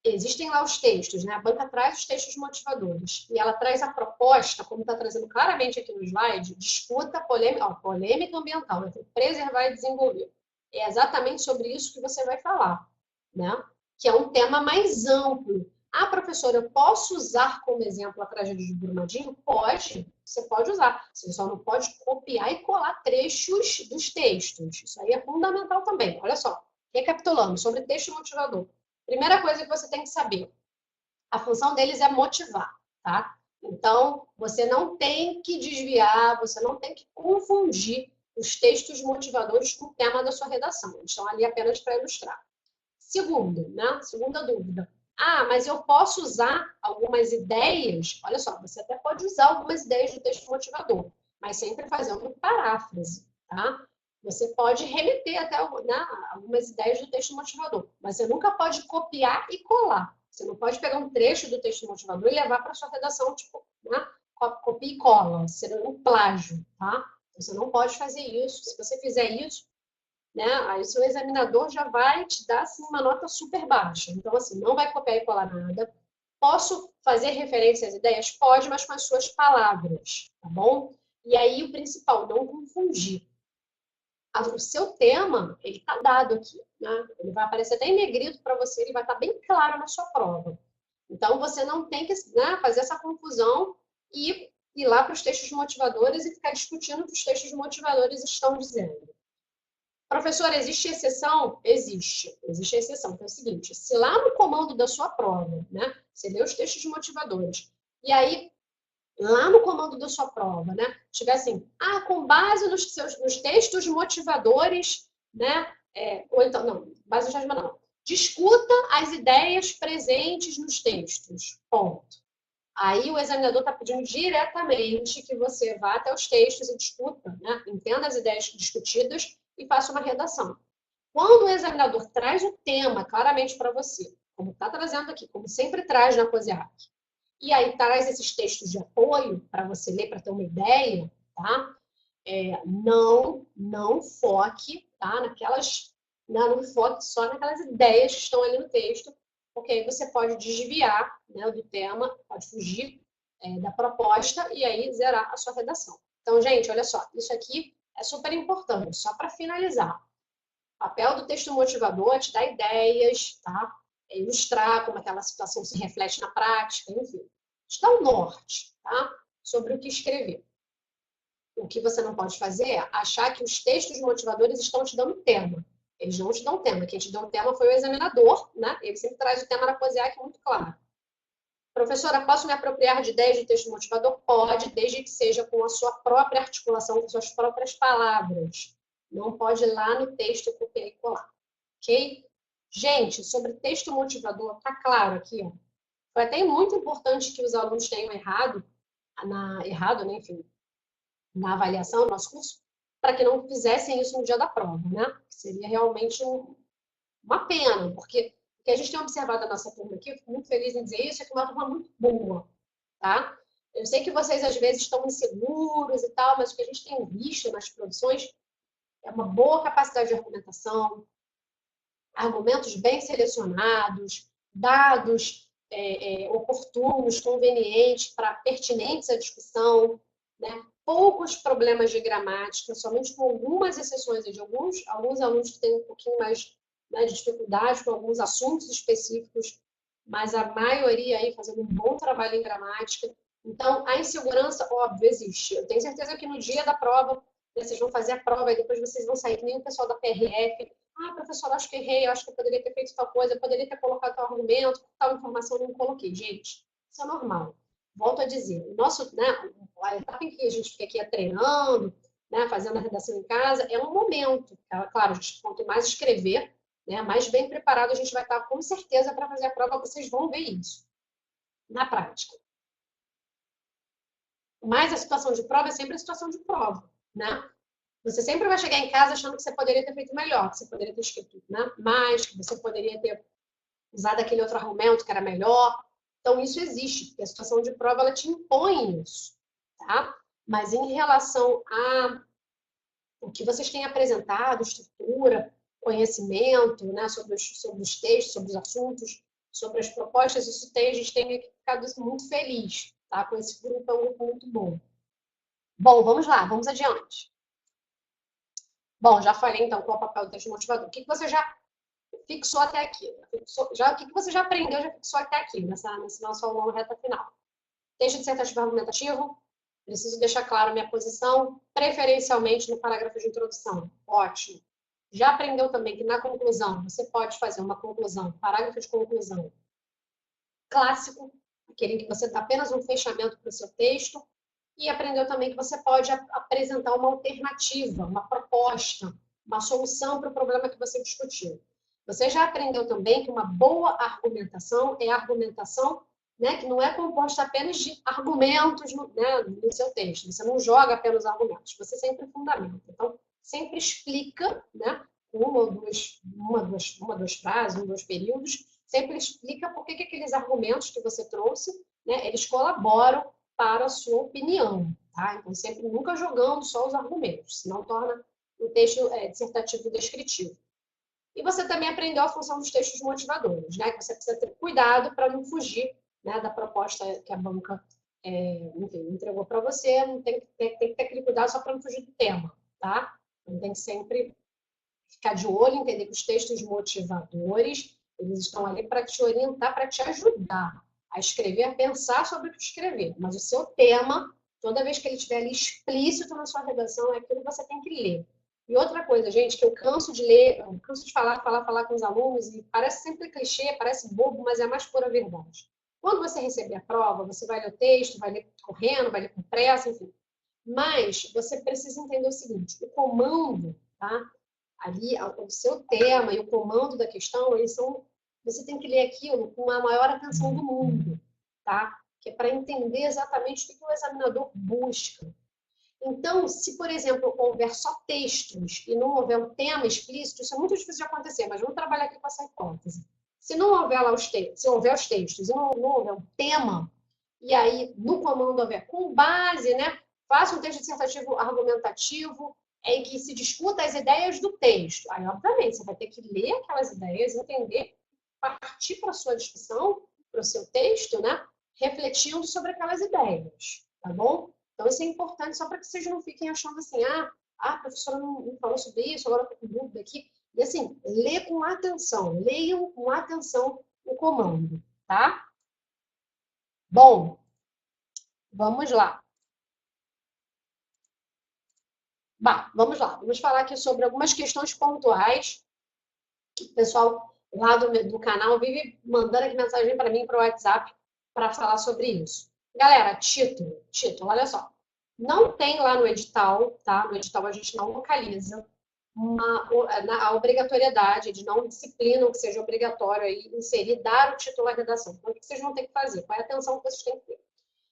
Existem lá os textos, né? A banca traz os textos motivadores e ela traz a proposta, como está trazendo claramente aqui no slide, disputa polêmica ambiental entre preservar e desenvolver. É exatamente sobre isso que você vai falar, né? Que é um tema mais amplo. Ah, professora, eu posso usar como exemplo a tragédia de Brumadinho? Pode, você pode usar. Você só não pode copiar e colar trechos dos textos. Isso aí é fundamental também. Olha só, recapitulando sobre texto motivador. Primeira coisa que você tem que saber, a função deles é motivar, tá? Então, você não tem que desviar, você não tem que confundir os textos motivadores com o tema da sua redação. Eles estão ali apenas para ilustrar. Segundo, né? Segunda dúvida. Ah, mas eu posso usar algumas ideias? Olha só, você até pode usar algumas ideias do texto motivador, mas sempre fazendo paráfrase, tá? Você pode remeter até, né, algumas ideias do texto motivador, mas você nunca pode copiar e colar. Você não pode pegar um trecho do texto motivador e levar para a sua redação, tipo, né, copia e cola, seria um plágio, tá? Você não pode fazer isso. Se você fizer isso, né, aí o seu examinador já vai te dar assim, uma nota super baixa. Então, assim, não vai copiar e colar nada. Posso fazer referência às ideias? Pode, mas com as suas palavras, tá bom? E aí, o principal, não confundir. O seu tema, ele está dado aqui, né? Ele vai aparecer até em negrito para você, ele vai estar bem claro na sua prova. Então, você não tem que, né, fazer essa confusão e ir lá para os textos motivadores e ficar discutindo o que os textos motivadores estão dizendo. Professor, existe exceção? Existe. Existe exceção. Então é o seguinte, se lá no comando da sua prova, né, você lê os textos motivadores, e aí lá no comando da sua prova, né? Tiver assim, com base nos textos motivadores, né? Ou então, não, base nos textos não. Discuta as ideias presentes nos textos. Ponto. Aí o examinador está pedindo diretamente que você vá até os textos e discuta, né? Entenda as ideias discutidas e faça uma redação. Quando o examinador traz o tema claramente para você, como está trazendo aqui, como sempre traz na COSEAC, e aí traz esses textos de apoio para você ler, para ter uma ideia, tá? Não foque, tá? Não foque só naquelas ideias que estão ali no texto, porque aí você pode desviar, né, do tema, pode fugir da proposta e aí zerar a sua redação. Então, gente, olha só, isso aqui é super importante, só para finalizar. O papel do texto motivador é te dar ideias, tá? Ilustrar como aquela situação se reflete na prática, enfim. Te dá um norte, tá? Sobre o que escrever. O que você não pode fazer é achar que os textos motivadores estão te dando tema. Eles não te dão tema. Quem te deu o tema foi o examinador, né? Ele sempre traz o tema na COSEAC muito claro. Professora, posso me apropriar de ideias de texto motivador? Pode, desde que seja com a sua própria articulação, com suas próprias palavras. Não pode ir lá no texto copiar e colar, ok? Gente, sobre texto motivador, tá claro aqui, ó. Foi até muito importante que os alunos tenham errado, né, enfim, na avaliação do nosso curso, para que não fizessem isso no dia da prova, né? Seria realmente uma pena, porque o que a gente tem observado na nossa turma aqui, eu fico muito feliz em dizer isso, é que é uma turma muito boa, tá? Eu sei que vocês às vezes estão inseguros e tal, mas o que a gente tem visto nas produções é uma boa capacidade de argumentação, argumentos bem selecionados, dados oportunos, convenientes, pertinentes à discussão, né? Poucos problemas de gramática, somente com algumas exceções de alguns alunos que têm um pouquinho mais, né, de dificuldade com alguns assuntos específicos, mas a maioria aí fazendo um bom trabalho em gramática. Então, a insegurança, óbvio, existe. Eu tenho certeza que no dia da prova, né, vocês vão fazer a prova e depois vocês vão sair, que nem o pessoal da PRF. Ah, professor, acho que errei, acho que eu poderia ter feito tal coisa, eu poderia ter colocado tal argumento, tal informação eu não coloquei. Gente, isso é normal. Volto a dizer, o nosso, né, a etapa em que a gente fica aqui treinando, né, fazendo a redação em casa, é um momento. Claro, a gente, quanto mais escrever, né, mais bem preparado a gente vai estar, com certeza, para fazer a prova, vocês vão ver isso na prática. Mas a situação de prova é sempre a situação de prova, né? Você sempre vai chegar em casa achando que você poderia ter feito melhor, que você poderia ter escrito, né, mais, que você poderia ter usado aquele outro argumento que era melhor. Então, isso existe, porque a situação de prova ela te impõe isso, tá? Mas em relação a o que vocês têm apresentado, estrutura, conhecimento, né, sobre os textos, sobre os assuntos, sobre as propostas, a gente tem ficado muito feliz, tá? Com esse grupo, é um grupo muito bom. Bom, vamos lá, vamos adiante. Bom, já falei então qual é o papel do texto motivador. O que você já fixou até aqui? O que você já aprendeu, já fixou até aqui, nesse nosso aula reta final? Texto dissertativo argumentativo, preciso deixar claro a minha posição, preferencialmente no parágrafo de introdução. Ótimo. Já aprendeu também que na conclusão, você pode fazer uma conclusão, parágrafo de conclusão clássico, aquele em que você dá apenas um fechamento para o seu texto, e aprendeu também que você pode apresentar uma alternativa, uma proposta, uma solução para o problema que você discutiu. Você já aprendeu também que uma boa argumentação é argumentação, né, que não é composta apenas de argumentos né, no seu texto. Você não joga apenas argumentos, você sempre fundamenta. Então, sempre explica, né, uma ou duas frases, dois períodos, sempre explica por que aqueles argumentos que você trouxe, né, eles colaboram para a sua opinião, tá? Então, sempre nunca jogando só os argumentos, senão torna o texto dissertativo descritivo. E você também aprendeu a função dos textos motivadores, né? Que você precisa ter cuidado para não fugir, né, da proposta que a banca enfim, entregou para você, não tem que ter aquele cuidado só para não fugir do tema, tá? Então, tem que sempre ficar de olho, entender que os textos motivadores, eles estão ali para te orientar, para te ajudar a escrever, a pensar sobre o que escrever. Mas o seu tema, toda vez que ele estiver ali explícito na sua redação, é aquilo que você tem que ler. E outra coisa, gente, que eu canso de ler, eu canso de falar com os alunos, e parece sempre clichê, parece bobo, mas é a mais pura verdade. Quando você receber a prova, você vai ler o texto, vai ler correndo, vai ler com pressa, enfim. Mas você precisa entender o seguinte, o comando, tá? Ali, o seu tema e o comando da questão, eles são, você tem que ler aquilo com a maior atenção do mundo, tá? Que é para entender exatamente o que o examinador busca. Então, se, por exemplo, houver só textos e não houver um tema explícito, isso é muito difícil de acontecer, mas vamos trabalhar aqui com essa hipótese. Se não houver lá se houver os textos e não houver um tema, e aí no comando houver com base, né? Faça um texto dissertativo argumentativo, em que se discuta as ideias do texto. Aí, obviamente, você vai ter que ler aquelas ideias, entender, partir para a sua discussão, para o seu texto, né? Refletindo sobre aquelas ideias, tá bom? Então, isso é importante só para que vocês não fiquem achando assim, a professora não falou sobre isso, agora eu estou com dúvida aqui. E assim, lê com atenção, leiam com atenção o comando, tá? Bom, vamos lá. Bah, vamos lá, vamos falar aqui sobre algumas questões pontuais que o pessoal lá do canal vive mandando aqui mensagem para mim para o WhatsApp para falar sobre isso. Galera, título, olha só. Não tem lá no edital, tá? No edital a gente não localiza a obrigatoriedade, eles não disciplinam que seja obrigatório aí inserir, dar o título à redação. Então, o que vocês vão ter que fazer? Qual é a atenção que vocês têm que ter?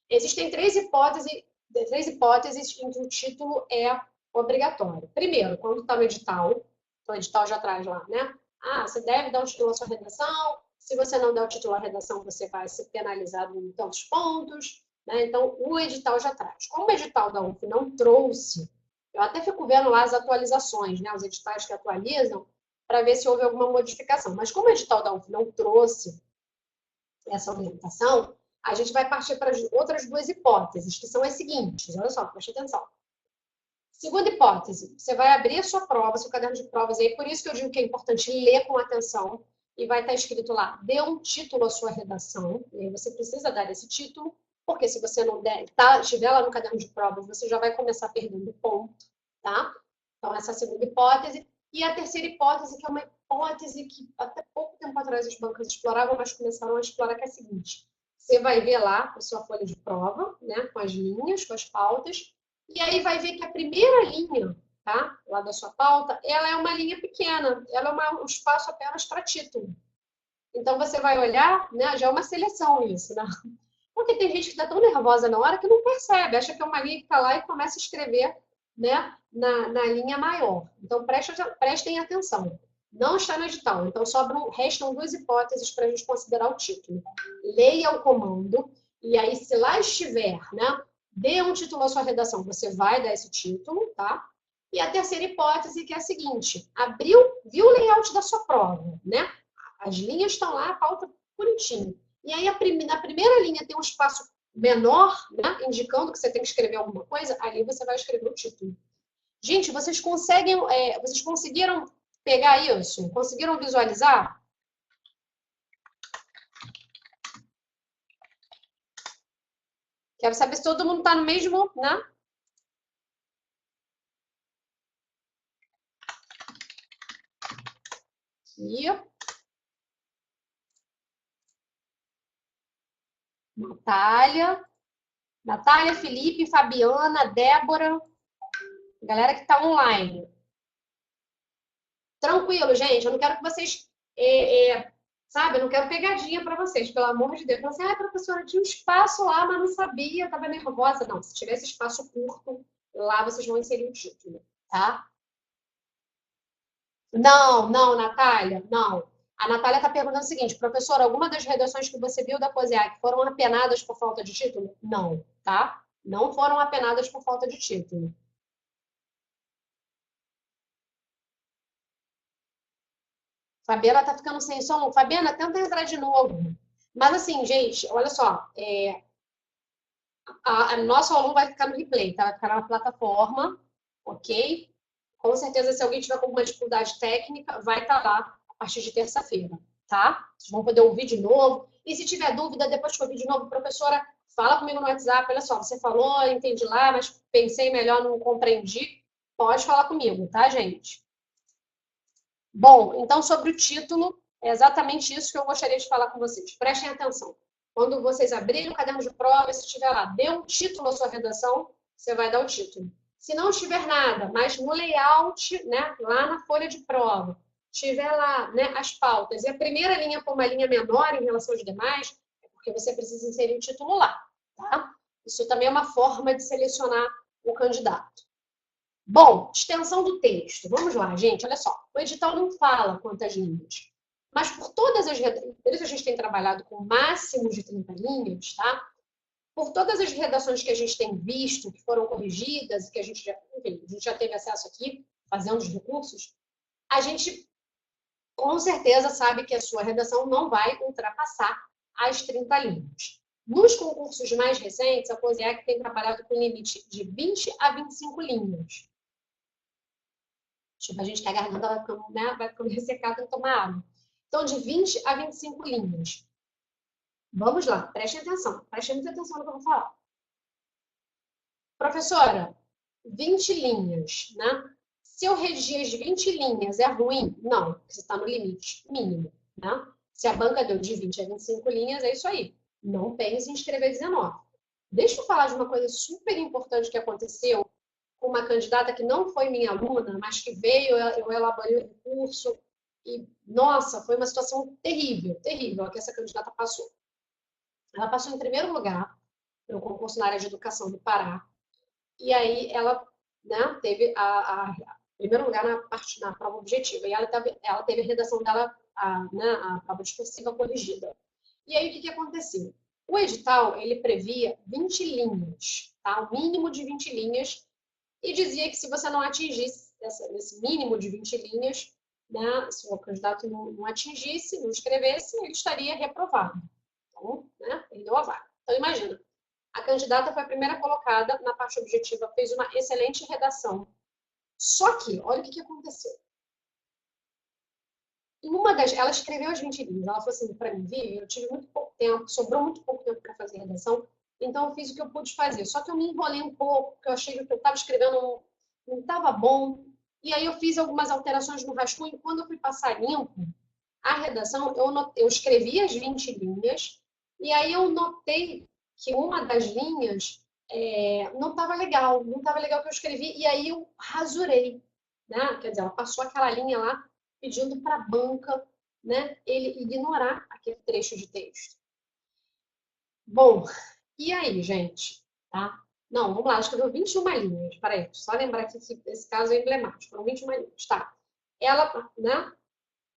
Existem três hipóteses em que o título é obrigatório. Primeiro, quando está no edital, então o edital já traz lá, né? Ah, você deve dar o título à sua redação, se você não der o título à redação, você vai ser penalizado em tantos pontos, né? Então, o edital já traz. Como o edital da UF não trouxe, eu até fico vendo lá as atualizações, né? Os editais que atualizam, para ver se houve alguma modificação. Mas como o edital da UF não trouxe essa orientação, a gente vai partir para as outras duas hipóteses, que são as seguintes. Olha só, preste atenção. Segunda hipótese, você vai abrir a sua prova, seu caderno de provas, e aí por isso que eu digo que é importante ler com atenção, e vai estar escrito lá, dê um título à sua redação, e aí você precisa dar esse título, porque se você não der, estiver lá no caderno de provas, você já vai começar perdendo ponto, tá? Então, essa é a segunda hipótese. E a terceira hipótese, que é uma hipótese que até pouco tempo atrás as bancas exploravam, mas começaram a explorar, que é a seguinte. Você vai ver lá a sua folha de prova, né, com as linhas, com as pautas, e aí vai ver que a primeira linha, tá, lá da sua pauta, ela é uma linha pequena, ela é um espaço apenas para título. Então, você vai olhar, né, já é uma seleção isso, né? Porque tem gente que está tão nervosa na hora que não percebe, acha que é uma linha que está lá e começa a escrever, né, na linha maior. Então, prestem atenção. Não está no edital, então restam duas hipóteses para a gente considerar o título. Leia o comando, e aí, se lá estiver, né, dê um título à sua redação, você vai dar esse título, tá? E a terceira hipótese, que é a seguinte: viu o layout da sua prova, né? As linhas estão lá, a pauta bonitinho. E aí, na primeira linha tem um espaço menor, né, indicando que você tem que escrever alguma coisa, ali você vai escrever o título. Gente, vocês conseguiram pegar isso? Conseguiram visualizar? Quero saber se todo mundo está no mesmo, né? Aqui. Natália, Felipe, Fabiana, Débora, galera que está online. Tranquilo, gente, eu não quero que vocês, sabe, eu não quero pegadinha para vocês, pelo amor de Deus. Não sei, professora, tinha um espaço lá, mas não sabia, estava nervosa. Não, se tiver esse espaço curto, lá vocês vão inserir o título, tá? Não, Natália, não. A Natália está perguntando o seguinte, professora, alguma das redações que você viu da COSEAC foram apenadas por falta de título? Não, tá? Não foram apenadas por falta de título. Fabiana tá ficando sem som. Fabiana, tenta entrar de novo. Mas assim, gente, olha só. Nosso aluno vai ficar no replay, tá? Vai ficar na plataforma, ok? Com certeza, se alguém tiver com alguma dificuldade técnica, vai estar lá a partir de terça-feira, tá? Vocês vão poder ouvir de novo. E se tiver dúvida, depois que eu ouvir de novo, professora, fala comigo no WhatsApp. Olha só, você falou, entendi lá, mas pensei melhor, não compreendi. Pode falar comigo, tá, gente? Bom, então sobre o título, é exatamente isso que eu gostaria de falar com vocês. Prestem atenção. Quando vocês abrirem o caderno de prova, se tiver lá, dê um título à sua redação, você vai dar o título. Se não tiver nada, mas no layout, né, lá na folha de prova, tiver lá, né, as pautas, e a primeira linha for uma linha menor em relação aos demais, é porque você precisa inserir o título lá, tá? Isso também é uma forma de selecionar o candidato. Bom, extensão do texto. Vamos lá, gente, olha só. O edital não fala quantas linhas, mas por todas as redações, por isso a gente tem trabalhado com máximo de 30 linhas, tá? Por todas as redações que a gente tem visto, que foram corrigidas, que a gente já teve acesso aqui, fazendo os recursos, a gente com certeza sabe que a sua redação não vai ultrapassar as 30 linhas. Nos concursos mais recentes, a COSEAC tem trabalhado com limite de 20 a 25 linhas. Tipo, a gente que a garganta vai ficando ressecada, tem que tomar água. Então, de 20 a 25 linhas. Vamos lá, prestem atenção. Prestem muita atenção no que eu vou falar. Professora, 20 linhas, né? Se eu redigir as 20 linhas, é ruim? Não, porque você está no limite mínimo, né? Se a banca deu de 20 a 25 linhas, é isso aí. Não pense em escrever 19. Deixa eu falar de uma coisa super importante que aconteceu com uma candidata que não foi minha aluna, mas que veio, eu elaborei o recurso, e, nossa, foi uma situação terrível, terrível, a que essa candidata passou. Ela passou em primeiro lugar no concurso na área de educação do Pará, e aí ela, né, teve primeiro lugar na prova objetiva, e ela teve a redação dela, né, a prova discursiva corrigida. E aí o que aconteceu? O edital, ele previa 20 linhas, tá? O mínimo de 20 linhas, e dizia que se você não atingisse esse mínimo de 20 linhas, né, se o candidato não atingisse, não escrevesse, ele estaria reprovado. Então, né, perdeu a vaga. Então, imagina, a candidata foi a primeira colocada na parte objetiva, fez uma excelente redação. Só que, olha o que aconteceu. Ela escreveu as 20 linhas. Ela falou assim, para mim, Vivi, eu tive muito pouco tempo, sobrou muito pouco tempo para fazer a redação, então eu fiz o que eu pude fazer. Só que eu me enrolei um pouco, porque eu achei que o que eu estava escrevendo não estava bom. E aí eu fiz algumas alterações no rascunho. Quando eu fui passar limpo a redação, eu escrevi as 20 linhas, e aí eu notei que uma das linhas não estava legal o que eu escrevi, e aí eu rasurei, né? Quer dizer, ela passou aquela linha lá pedindo para a banca, né, ele ignorar aquele trecho de texto. Bom, e aí, gente? Tá? Não, vamos lá, escreveu 21 linhas. Peraí, só lembrar aqui que esse caso é emblemático. Foram 21 linhas. Tá. Ela, né,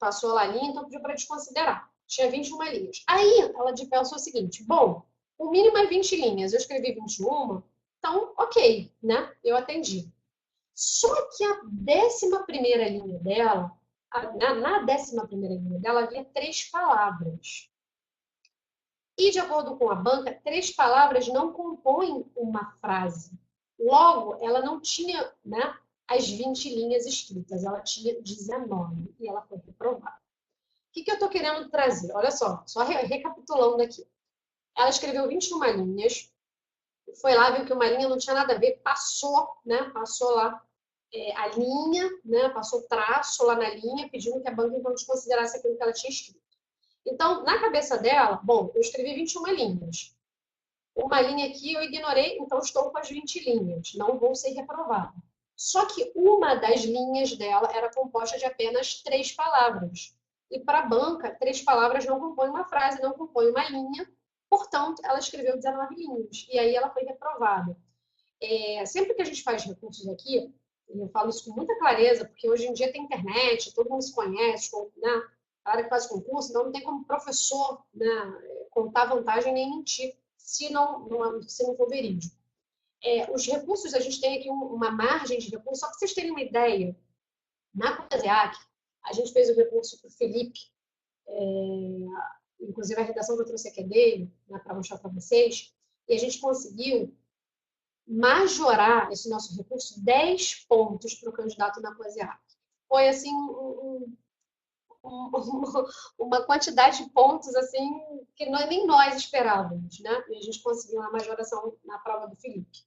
passou lá a linha, então pediu para desconsiderar. Tinha 21 linhas. Aí ela pensou o seguinte: bom, o mínimo é 20 linhas, eu escrevi 21, então ok, né? Eu atendi. Só que a 11ª linha dela, na 11ª linha dela, havia 3 palavras. E, de acordo com a banca, 3 palavras não compõem uma frase. Logo, ela não tinha, né, as 20 linhas escritas, ela tinha 19 e ela foi reprovada. O que eu estou querendo trazer? Olha só recapitulando aqui. Ela escreveu 21 linhas, foi lá, viu que uma linha não tinha nada a ver, passou, né? Passou lá a linha, né? Passou traço lá na linha, pedindo que a banca então desconsiderasse aquilo que ela tinha escrito. Então, na cabeça dela, bom, eu escrevi 21 linhas. Uma linha aqui eu ignorei, então estou com as 20 linhas, não vou ser reprovada. Só que uma das linhas dela era composta de apenas 3 palavras. E para a banca, 3 palavras não compõem uma frase, não compõem uma linha, portanto, ela escreveu 19 linhas. E aí ela foi reprovada. Sempre que a gente faz recursos aqui, eu falo isso com muita clareza, porque hoje em dia tem internet, todo mundo se conhece, né? A área que faz concurso, então não tem como professor, né, contar vantagem nem mentir, se não for verídico. Os recursos, a gente tem aqui uma margem de recursos, só para vocês terem uma ideia, na COSEAC, a gente fez o recurso para o Felipe, inclusive a redação que eu trouxe aqui é dele, né, para mostrar para vocês, e a gente conseguiu majorar esse nosso recurso 10 pontos para o candidato na COSEAC. Foi, assim, uma quantidade de pontos, assim, que nem nós esperávamos, né? E a gente conseguiu uma majoração na prova do Felipe.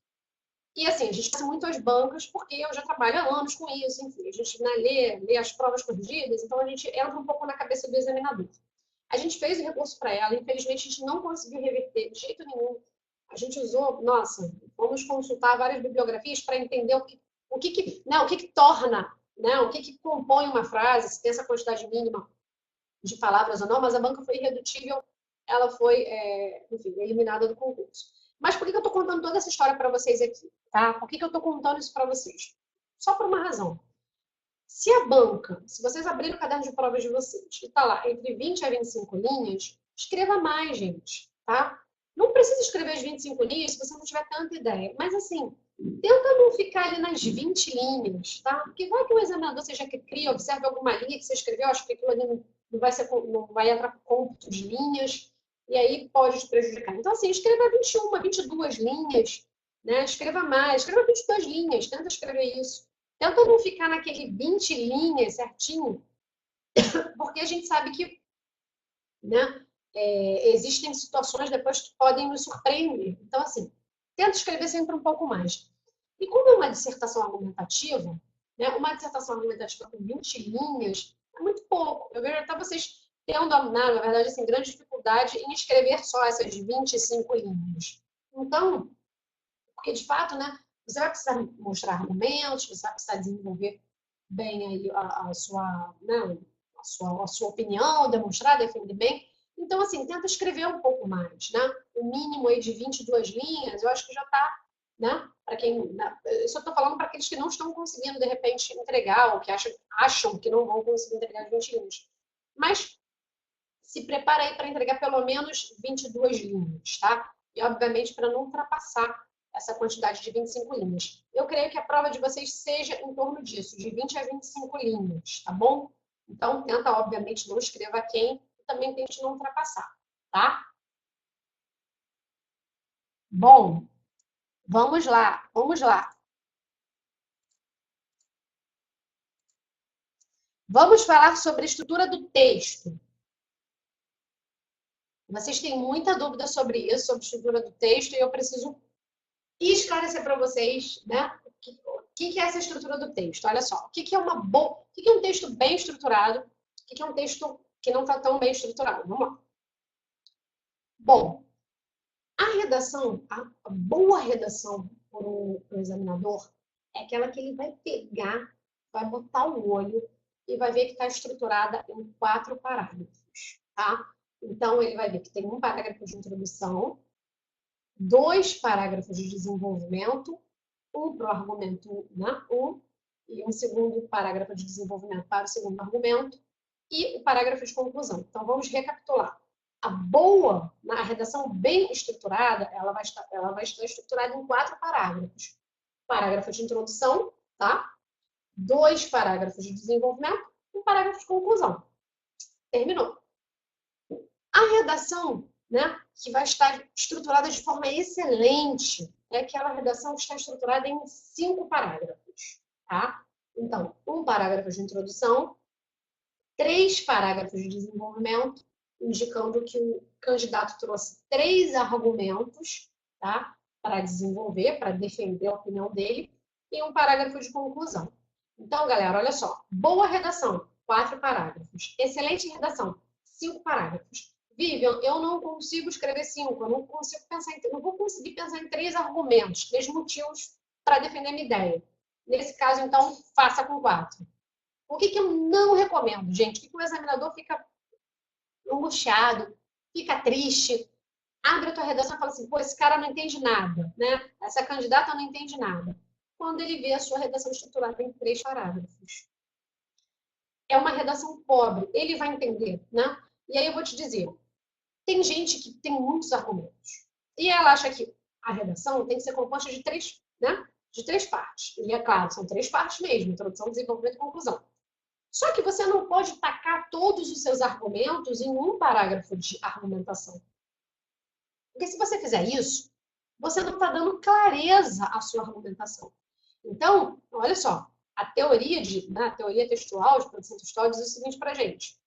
E, assim, a gente passa muito às bancas, porque eu já trabalho há anos com isso, enfim, a gente, né, lê as provas corrigidas, então a gente entra um pouco na cabeça do examinador. A gente fez o recurso para ela, infelizmente a gente não conseguiu reverter de jeito nenhum. A gente usou, nossa, vamos consultar várias bibliografias para entender o que torna, né, o que compõe uma frase, se tem essa quantidade mínima de palavras ou não, mas a banca foi irredutível, ela foi, enfim, eliminada do concurso. Mas por que eu estou contando toda essa história para vocês aqui? Tá? Por que eu estou contando isso para vocês? Só por uma razão. Se a banca, se vocês abrirem o caderno de provas de vocês e está lá entre 20 a 25 linhas, escreva mais, gente, tá? Não precisa escrever as 25 linhas se você não tiver tanta ideia. Mas, assim, tenta não ficar ali nas 20 linhas, tá? Porque vai que o examinador seja que cria, observe alguma linha que você escreveu, acho que aquilo ali não vai entrar com cômputo de linhas, e aí pode te prejudicar. Então, assim, escreva 21, 22 linhas, né? Escreva mais, escreva 22 linhas, tenta escrever isso. Tenta não ficar naquele 20 linhas certinho, porque a gente sabe que, né, existem situações depois que podem nos surpreender. Então, assim, tenta escrever sempre um pouco mais. E como é uma dissertação argumentativa, né, uma dissertação argumentativa com 20 linhas é muito pouco. Eu vejo até vocês tendo, na verdade, assim, grande dificuldade em escrever só essas 25 linhas. Então, porque de fato, né, Você vai precisar mostrar argumentos, você vai precisar desenvolver bem aí a sua, né, a sua opinião, demonstrar, defender bem. Então, assim, tenta escrever um pouco mais, né? O mínimo aí de 22 linhas, eu acho que já está, né? Para quem, né? Eu só estou falando para aqueles que não estão conseguindo, de repente, entregar, ou que acham que não vão conseguir entregar as 20 linhas. Mas se prepara aí para entregar pelo menos 22 linhas, tá? E, obviamente, para não ultrapassar essa quantidade de 25 linhas. Eu creio que a prova de vocês seja em torno disso, de 20 a 25 linhas, tá bom? Então, tenta, obviamente, não escreva quem e também tente não ultrapassar, tá? Bom, vamos lá, vamos lá. Vamos falar sobre a estrutura do texto. Vocês têm muita dúvida sobre isso, sobre a estrutura do texto, e eu preciso esclarecer para vocês, né? O que é essa estrutura do texto? Olha só, o que é uma boa, o que é um texto bem estruturado? O que é um texto que não está tão bem estruturado? Vamos lá. Bom, a redação, a boa redação para o examinador é aquela que ele vai pegar, vai botar o olho e vai ver que está estruturada em 4 parágrafos, tá? Então, ele vai ver que tem um parágrafo de introdução, 2 parágrafos de desenvolvimento, um para o argumento 1 e um segundo parágrafo de desenvolvimento para o segundo argumento e o parágrafo de conclusão. Então, vamos recapitular. A boa, na redação bem estruturada, ela vai estar estruturada em 4 parágrafos. Parágrafo de introdução, tá? 2 parágrafos de desenvolvimento, um parágrafo de conclusão. Terminou. A redação, né, que vai estar estruturada de forma excelente, é aquela redação que está estruturada em 5 parágrafos, tá? Então, um parágrafo de introdução, 3 parágrafos de desenvolvimento, indicando que o candidato trouxe 3 argumentos, tá? Para desenvolver, para defender a opinião dele, e um parágrafo de conclusão. Então, galera, olha só. Boa redação, 4 parágrafos. Excelente redação, 5 parágrafos. Vivian, eu não consigo escrever 5, eu não consigo pensar não vou conseguir pensar em 3 argumentos, 3 motivos para defender minha ideia. Nesse caso, então, faça com 4. O que eu não recomendo, gente? O que o examinador fica angustiado, fica triste, abre a tua redação e fala assim, pô, esse cara não entende nada, né? Essa candidata não entende nada. Quando ele vê a sua redação estruturada em 3 parágrafos. É uma redação pobre, ele vai entender, né? E aí eu vou te dizer, tem gente que tem muitos argumentos. E ela acha que a redação tem que ser composta de 3, né? De 3 partes. E é claro, são 3 partes mesmo, introdução, desenvolvimento e conclusão. Só que você não pode tacar todos os seus argumentos em um parágrafo de argumentação. Porque se você fizer isso, você não está dando clareza à sua argumentação. Então, olha só, a teoria a teoria textual, de produção textual, diz o seguinte para a gente.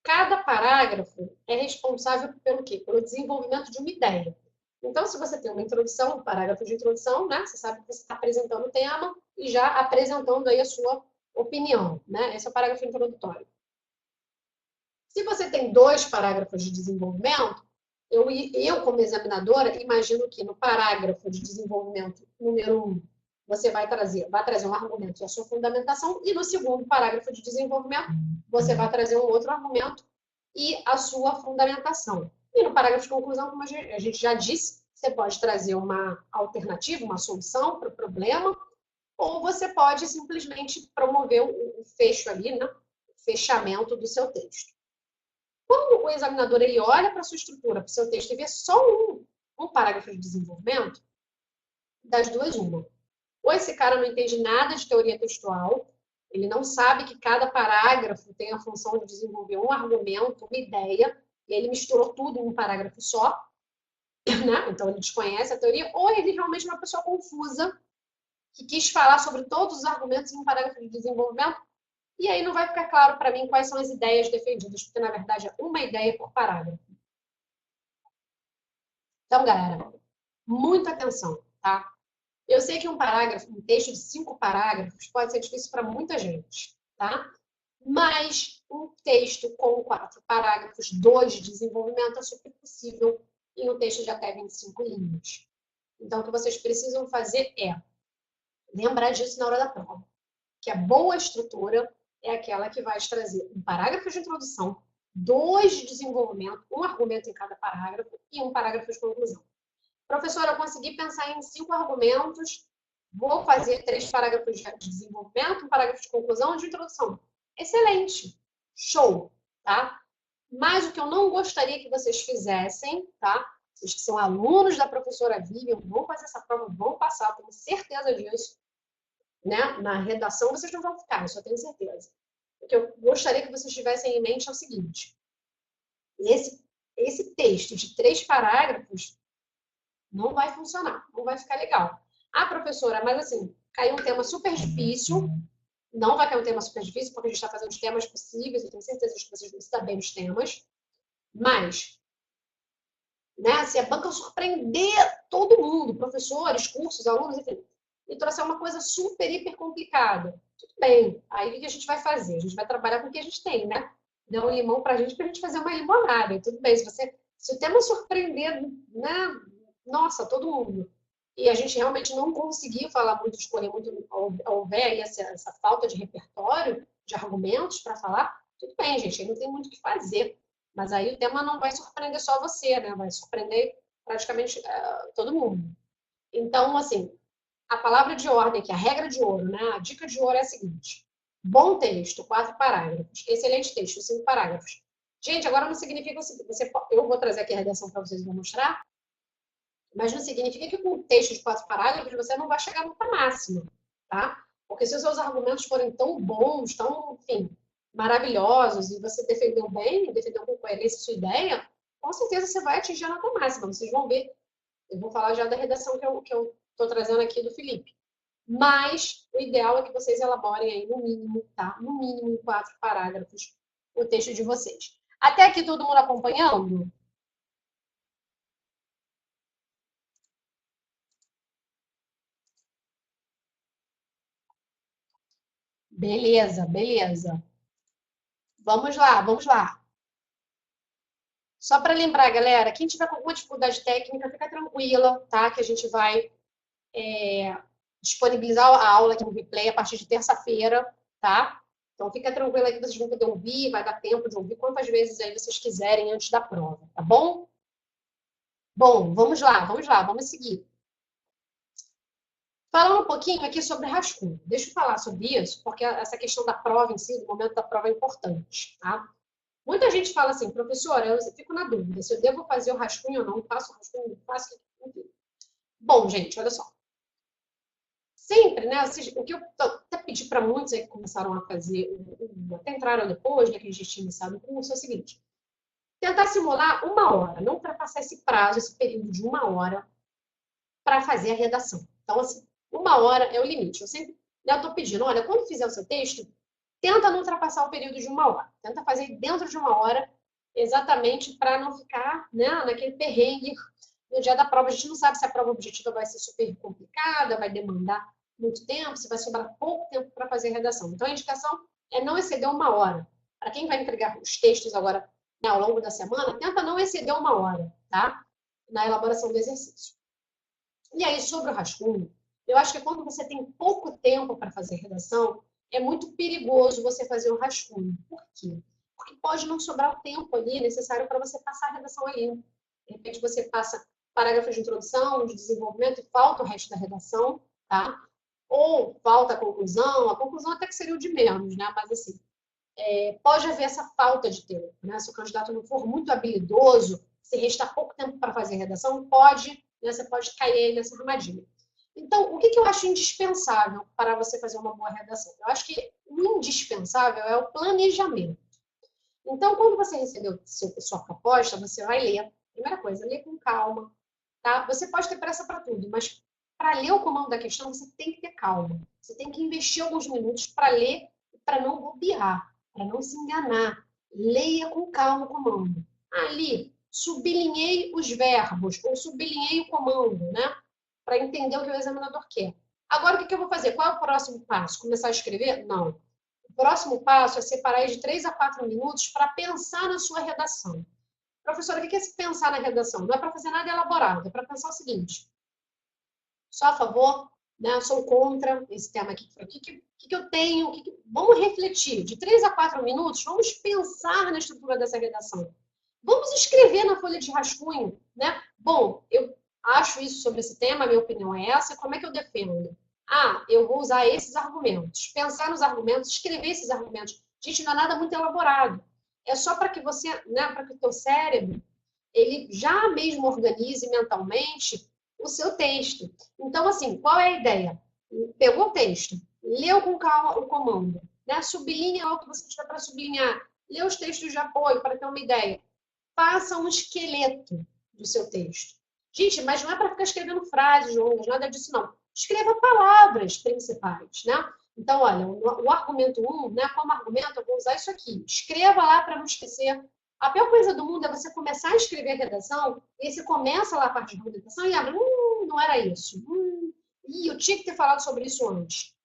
Cada parágrafo é responsável pelo quê? Pelo desenvolvimento de uma ideia. Então, se você tem uma introdução, um parágrafo de introdução, né? Você sabe que você está apresentando o tema e já apresentando aí a sua opinião, né? Esse é o parágrafo introdutório. Se você tem 2 parágrafos de desenvolvimento, eu como examinadora, imagino que no parágrafo de desenvolvimento número 1, você vai trazer um argumento e a sua fundamentação, e no segundo parágrafo de desenvolvimento, você vai trazer um outro argumento e a sua fundamentação. E no parágrafo de conclusão, como a gente já disse, você pode trazer uma alternativa, uma solução para o problema, ou você pode simplesmente promover o fecho ali, né? O fechamento do seu texto. Quando o examinador ele olha para a sua estrutura, para o seu texto, e vê só um parágrafo de desenvolvimento, das duas, uma. Ou esse cara não entende nada de teoria textual, ele não sabe que cada parágrafo tem a função de desenvolver um argumento, uma ideia, e ele misturou tudo em um parágrafo só, né? Então ele desconhece a teoria, ou ele realmente é uma pessoa confusa, que quis falar sobre todos os argumentos em um parágrafo de desenvolvimento, e aí não vai ficar claro para mim quais são as ideias defendidas, porque na verdade é uma ideia por parágrafo. Então, galera, muita atenção, tá? Eu sei que um texto de 5 parágrafos pode ser difícil para muita gente, tá? Mas um texto com 4 parágrafos, 2 de desenvolvimento é super possível em um texto de até 25 linhas. Então, o que vocês precisam fazer é lembrar disso na hora da prova. Que a boa estrutura é aquela que vai te trazer um parágrafo de introdução, 2 de desenvolvimento, um argumento em cada parágrafo e um parágrafo de conclusão. Professora, eu consegui pensar em 5 argumentos, vou fazer 3 parágrafos de desenvolvimento, um parágrafo de conclusão e de introdução. Excelente! Show! Tá? Mas o que eu não gostaria que vocês fizessem, tá? Vocês que são alunos da professora Vivian, vão fazer essa prova, vão passar, tenho certeza disso. Né? Na redação vocês não vão ficar, isso eu tenho certeza. O que eu gostaria que vocês tivessem em mente é o seguinte: esse texto de 3 parágrafos não vai funcionar, não vai ficar legal. Ah, professora, mas assim, caiu um tema super difícil. Não vai cair um tema super difícil, porque a gente está fazendo os temas possíveis, eu tenho certeza que vocês vão estar bem nos temas. Mas, né, se a banca surpreender todo mundo, professores, cursos, alunos, enfim, e trouxer uma coisa super, hiper complicada, tudo bem. Aí o que a gente vai fazer? A gente vai trabalhar com o que a gente tem, né? Dá um limão pra gente fazer uma limonada. E tudo bem, se o tema surpreender, né? Nossa, todo mundo. E a gente realmente não conseguiu falar muito, escolher muito, houver aí essa falta de repertório, de argumentos para falar, tudo bem, gente, aí não tem muito o que fazer. Mas aí o tema não vai surpreender só você, né? Vai surpreender praticamente todo mundo. Então, assim, a palavra de ordem aqui, a regra de ouro, né? A dica de ouro é a seguinte: bom texto, 4 parágrafos. Excelente texto, 5 parágrafos. Gente, agora não significa eu vou trazer aqui a redação para vocês e vou mostrar, mas não significa que com um texto de 4 parágrafos você não vai chegar nota máxima, tá? Porque se os seus argumentos forem tão bons, tão, enfim, maravilhosos, e você defendeu bem, defendeu com coerência a sua ideia, com certeza você vai atingir a nota máxima. Vocês vão ver. Eu vou falar já da redação que eu estou trazendo aqui do Felipe. Mas o ideal é que vocês elaborem aí no mínimo, tá? No mínimo em 4 parágrafos o texto de vocês. Até aqui todo mundo acompanhando? Beleza, beleza. Vamos lá, vamos lá. Só para lembrar, galera, quem tiver com alguma dificuldade técnica, fica tranquila, tá? Que a gente vai disponibilizar a aula aqui no replay a partir de terça-feira, tá? Então fica tranquila que vocês vão poder ouvir, vai dar tempo de ouvir quantas vezes aí vocês quiserem antes da prova, tá bom? Bom, vamos lá, vamos seguir. Falando um pouquinho aqui sobre rascunho. Deixa eu falar sobre isso, porque essa questão da prova em si, do momento da prova é importante, tá? Muita gente fala assim, professora, eu fico na dúvida se eu devo fazer o rascunho ou não, faço o rascunho, não faço, enfim. Bom, gente, olha só. Sempre, né? O que eu até pedi para muitos aí que começaram a fazer, até entraram depois, né, que a gente tinha iniciado o curso, é o seguinte: tentar simular 1 hora, não ultrapassar esse prazo, esse período de 1 hora para fazer a redação. Então, assim, 1 hora é o limite. Eu sempre estou pedindo, olha, quando fizer o seu texto, tenta não ultrapassar o período de 1 hora. Tenta fazer dentro de 1 hora, exatamente para não ficar, né, naquele perrengue no dia da prova. A gente não sabe se a prova objetiva vai ser super complicada, vai demandar muito tempo, se vai sobrar pouco tempo para fazer a redação. Então, a indicação é não exceder 1 hora. Para quem vai entregar os textos agora, né, ao longo da semana, tenta não exceder 1 hora, tá? Na elaboração do exercício. E aí, sobre o rascunho, eu acho que quando você tem pouco tempo para fazer redação, é muito perigoso você fazer o rascunho. Por quê? Porque pode não sobrar o tempo ali necessário para você passar a redação ali. De repente, você passa parágrafo de introdução, de desenvolvimento, e falta o resto da redação, tá? Ou falta a conclusão até que seria o de menos, né? Mas assim, pode haver essa falta de tempo, né? Se o candidato não for muito habilidoso, se restar pouco tempo para fazer a redação, né, você pode cair nessa armadilha. Então, o que eu acho indispensável para você fazer uma boa redação? Eu acho que o indispensável é o planejamento. Então, quando você recebeu sua proposta, você vai ler. Primeira coisa, ler com calma. Tá? Você pode ter pressa para tudo, mas para ler o comando da questão, você tem que ter calma. Você tem que investir alguns minutos para ler, para não bobear, para não se enganar. Leia com calma o comando. Ali, sublinhei os verbos, ou sublinhei o comando, né? Para entender o que o examinador quer. Agora, o que eu vou fazer? Qual é o próximo passo? Começar a escrever? Não. O próximo passo é separar de 3 a 4 minutos para pensar na sua redação. Professora, o que é se pensar na redação? Não é para fazer nada elaborado, é para pensar o seguinte: Sou a favor, né? Sou contra esse tema aqui. O que eu tenho? Vamos refletir. De 3 a 4 minutos, vamos pensar na estrutura dessa redação. Vamos escrever na folha de rascunho, né? Bom, eu acho isso sobre esse tema, a minha opinião é essa, como é que eu defendo? Ah, eu vou usar esses argumentos. Pensar nos argumentos, escrever esses argumentos. Gente, não é nada muito elaborado. É só para que você, né, para que o teu cérebro, ele já mesmo organize mentalmente o seu texto. Então, assim, qual é a ideia? Pegou o texto, leu com calma o comando, né? Sublinha o que você tiver para sublinhar, lê os textos de apoio para ter uma ideia. Faça um esqueleto do seu texto. Gente, mas não é para ficar escrevendo frases longas, nada disso não. Escreva palavras principais, né? Então, olha, o argumento 1, né? Como argumento, eu vou usar isso aqui. Escreva lá para não esquecer. A pior coisa do mundo é você começar a escrever a redação, e aí você começa lá a parte de argumentação e abre, não era isso. Eu tinha que ter falado sobre isso antes.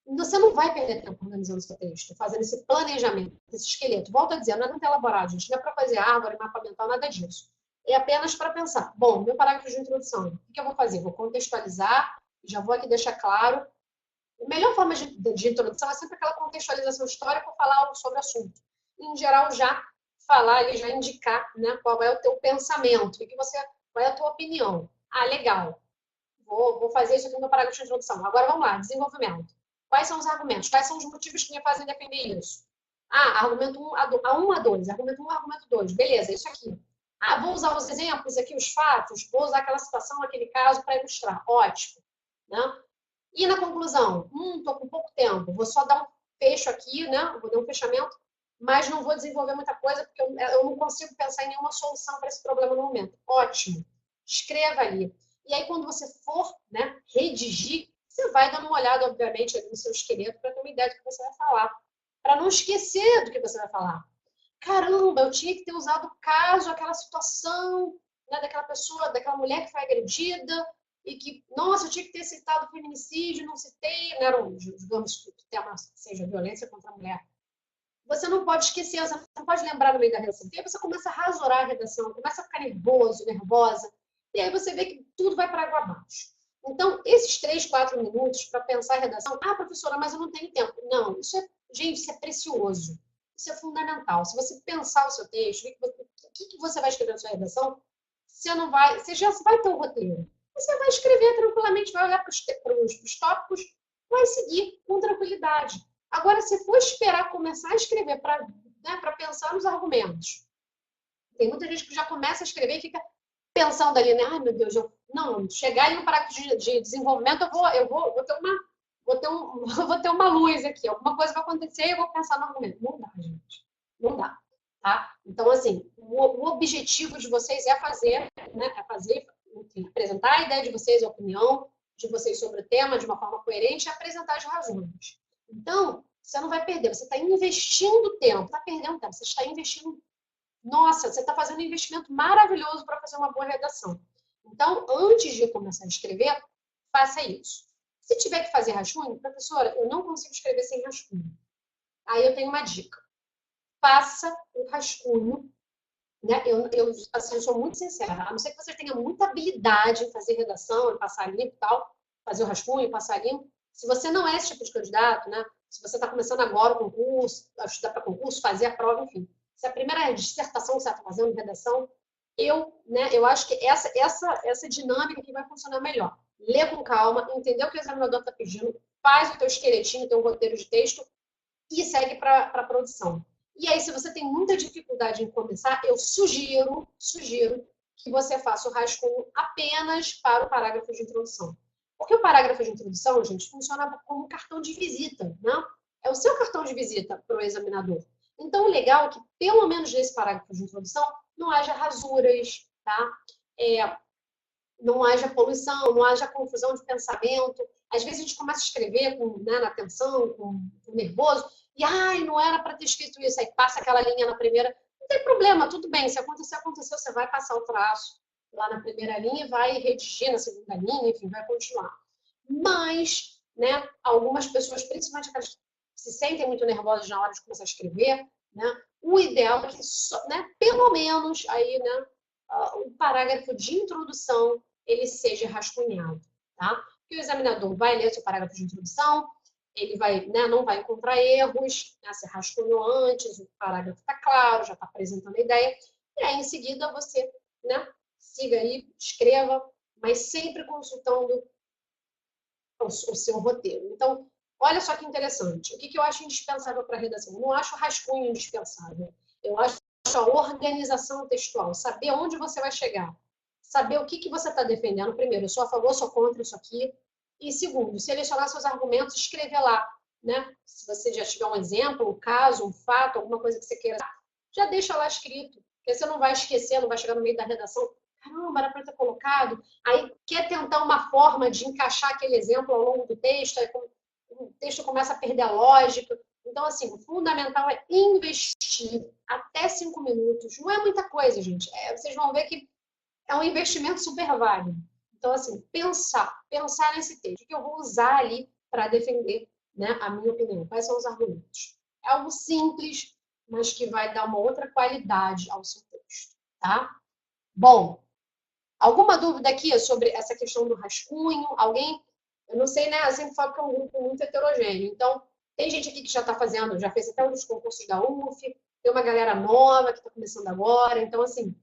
Você não vai perder tempo organizando seu texto, fazendo esse planejamento, esse esqueleto. Volto a dizer, não é muito elaborado, gente. Não é para fazer árvore, mapa mental, nada disso. É apenas para pensar. Bom, meu parágrafo de introdução, o que eu vou fazer? Vou contextualizar, já vou aqui deixar claro. A melhor forma de introdução é sempre aquela contextualização histórica ou falar algo sobre o assunto. Em geral, já falar e já indicar, né, qual é o teu pensamento, qual é a tua opinião. Ah, legal. Vou fazer isso aqui no meu parágrafo de introdução. Agora vamos lá, desenvolvimento. Quais são os argumentos? Quais são os motivos que me fazem defender isso? Ah, argumento 1 a 2. Argumento 1, argumento 2. Beleza, isso aqui. Ah, vou usar os exemplos aqui, os fatos. Vou usar aquela situação, aquele caso para ilustrar. Ótimo. Né? E na conclusão? Estou com pouco tempo. Vou só dar um fecho aqui, né? Vou dar um fechamento, mas não vou desenvolver muita coisa porque eu não consigo pensar em nenhuma solução para esse problema no momento. Ótimo. Escreva ali. E aí, quando você for, né, redigir, você vai dando uma olhada, obviamente, ali no seu esqueleto para ter uma ideia do que você vai falar. Para não esquecer do que você vai falar. Caramba, eu tinha que ter usado o caso, aquela situação, né, daquela pessoa, daquela mulher que foi agredida, e que, nossa, eu tinha que ter citado o feminicídio, não citei, né, digamos que o tema seja violência contra a mulher. Você não pode esquecer, você não pode lembrar no meio da redação. E aí você começa a rasurar a redação, começa a ficar nervoso, nervosa, e aí você vê que tudo vai para água abaixo. Então, esses 3, 4 minutos para pensar a redação, ah, professora, mas eu não tenho tempo. Não, gente, isso é precioso. Isso é fundamental. Se você pensar o seu texto, o que você vai escrever na sua redação, você já vai ter um roteiro. Você vai escrever tranquilamente, vai olhar para os tópicos, vai seguir com tranquilidade. Agora, se for esperar começar a escrever para, né, pensar nos argumentos, tem muita gente que já começa a escrever e fica pensando ali, né? Ai, meu Deus, não, chegar ali no parágrafo de desenvolvimento, vou ter uma luz aqui, alguma coisa vai acontecer e eu vou pensar no argumento. Não dá, gente. Não dá. Tá? Então, assim, o objetivo de vocês é fazer, né? Enfim, apresentar a ideia de vocês, a opinião de vocês sobre o tema de uma forma coerente e apresentar as razões. Então, você não vai perder, você está investindo tempo, está perdendo tempo, você está investindo. Nossa, você está fazendo um investimento maravilhoso para fazer uma boa redação. Então, antes de começar a escrever, faça isso. Se tiver que fazer rascunho, professora, eu não consigo escrever sem rascunho. Aí eu tenho uma dica. Faça o rascunho. Né? Assim, eu sou muito sincera. A não ser que você tenha muita habilidade em fazer redação, em passar limpo e tal, fazer o rascunho, passar limpo. Se você não é esse tipo de candidato, né? Se você está começando agora o concurso, estudar para concurso, fazer a prova, enfim. Se a primeira dissertação que você está fazendo, redação, eu acho que essa dinâmica aqui vai funcionar melhor. Lê com calma, entender o que o examinador está pedindo, faz o teu esqueletinho, o teu roteiro de texto e segue para a produção. E aí, se você tem muita dificuldade em começar, eu sugiro que você faça o rascunho apenas para o parágrafo de introdução. Porque o parágrafo de introdução, gente, funciona como um cartão de visita, né? É o seu cartão de visita para o examinador. Então, o legal é que, pelo menos nesse parágrafo de introdução, não haja rasuras, tá? Não haja poluição, não haja confusão de pensamento. Às vezes a gente começa a escrever né, na tensão, com nervoso, e ai, não era para ter escrito isso, aí passa aquela linha na primeira. Não tem problema, tudo bem, se acontecer, aconteceu, você vai passar o traço lá na primeira linha e vai redigir na segunda linha, enfim, vai continuar. Mas, né, algumas pessoas, principalmente aquelas que se sentem muito nervosas na hora de começar a escrever, né, o ideal é que, né, pelo menos, aí, né, o parágrafo de introdução ele seja rascunhado, tá? Porque o examinador vai ler seu parágrafo de introdução, ele vai, né, não vai encontrar erros, né, você rascunhou antes, o parágrafo está claro, já está apresentando a ideia, e aí em seguida você, né, siga aí, escreva, mas sempre consultando o seu roteiro. Então, olha só que interessante. O que eu acho indispensável para a redação? Eu não acho o rascunho indispensável. Eu acho a organização textual, saber onde você vai chegar, saber o que você está defendendo. Primeiro, eu sou a favor, sou contra isso aqui. E segundo, selecionar seus argumentos e escrever lá. Né? Se você já tiver um exemplo, um caso, um fato, alguma coisa que você queira, já deixa lá escrito. Porque você não vai esquecer, não vai chegar no meio da redação. Caramba, era para ter colocado. Aí quer tentar uma forma de encaixar aquele exemplo ao longo do texto, aí o texto começa a perder a lógica. Então, assim, o fundamental é investir até 5 minutos. Não é muita coisa, gente. Vocês vão ver que é um investimento super válido. Então, assim, pensar nesse texto. O que eu vou usar ali para defender, né, a minha opinião? Quais são os argumentos? É algo simples, mas que vai dar uma outra qualidade ao seu texto, tá? Bom, alguma dúvida aqui sobre essa questão do rascunho? Alguém? Eu não sei, né? Eu sempre falo que é um grupo muito heterogêneo. Então, tem gente aqui que já está fazendo, já fez até um dos concursos da UF, tem uma galera nova que está começando agora. Então, assim,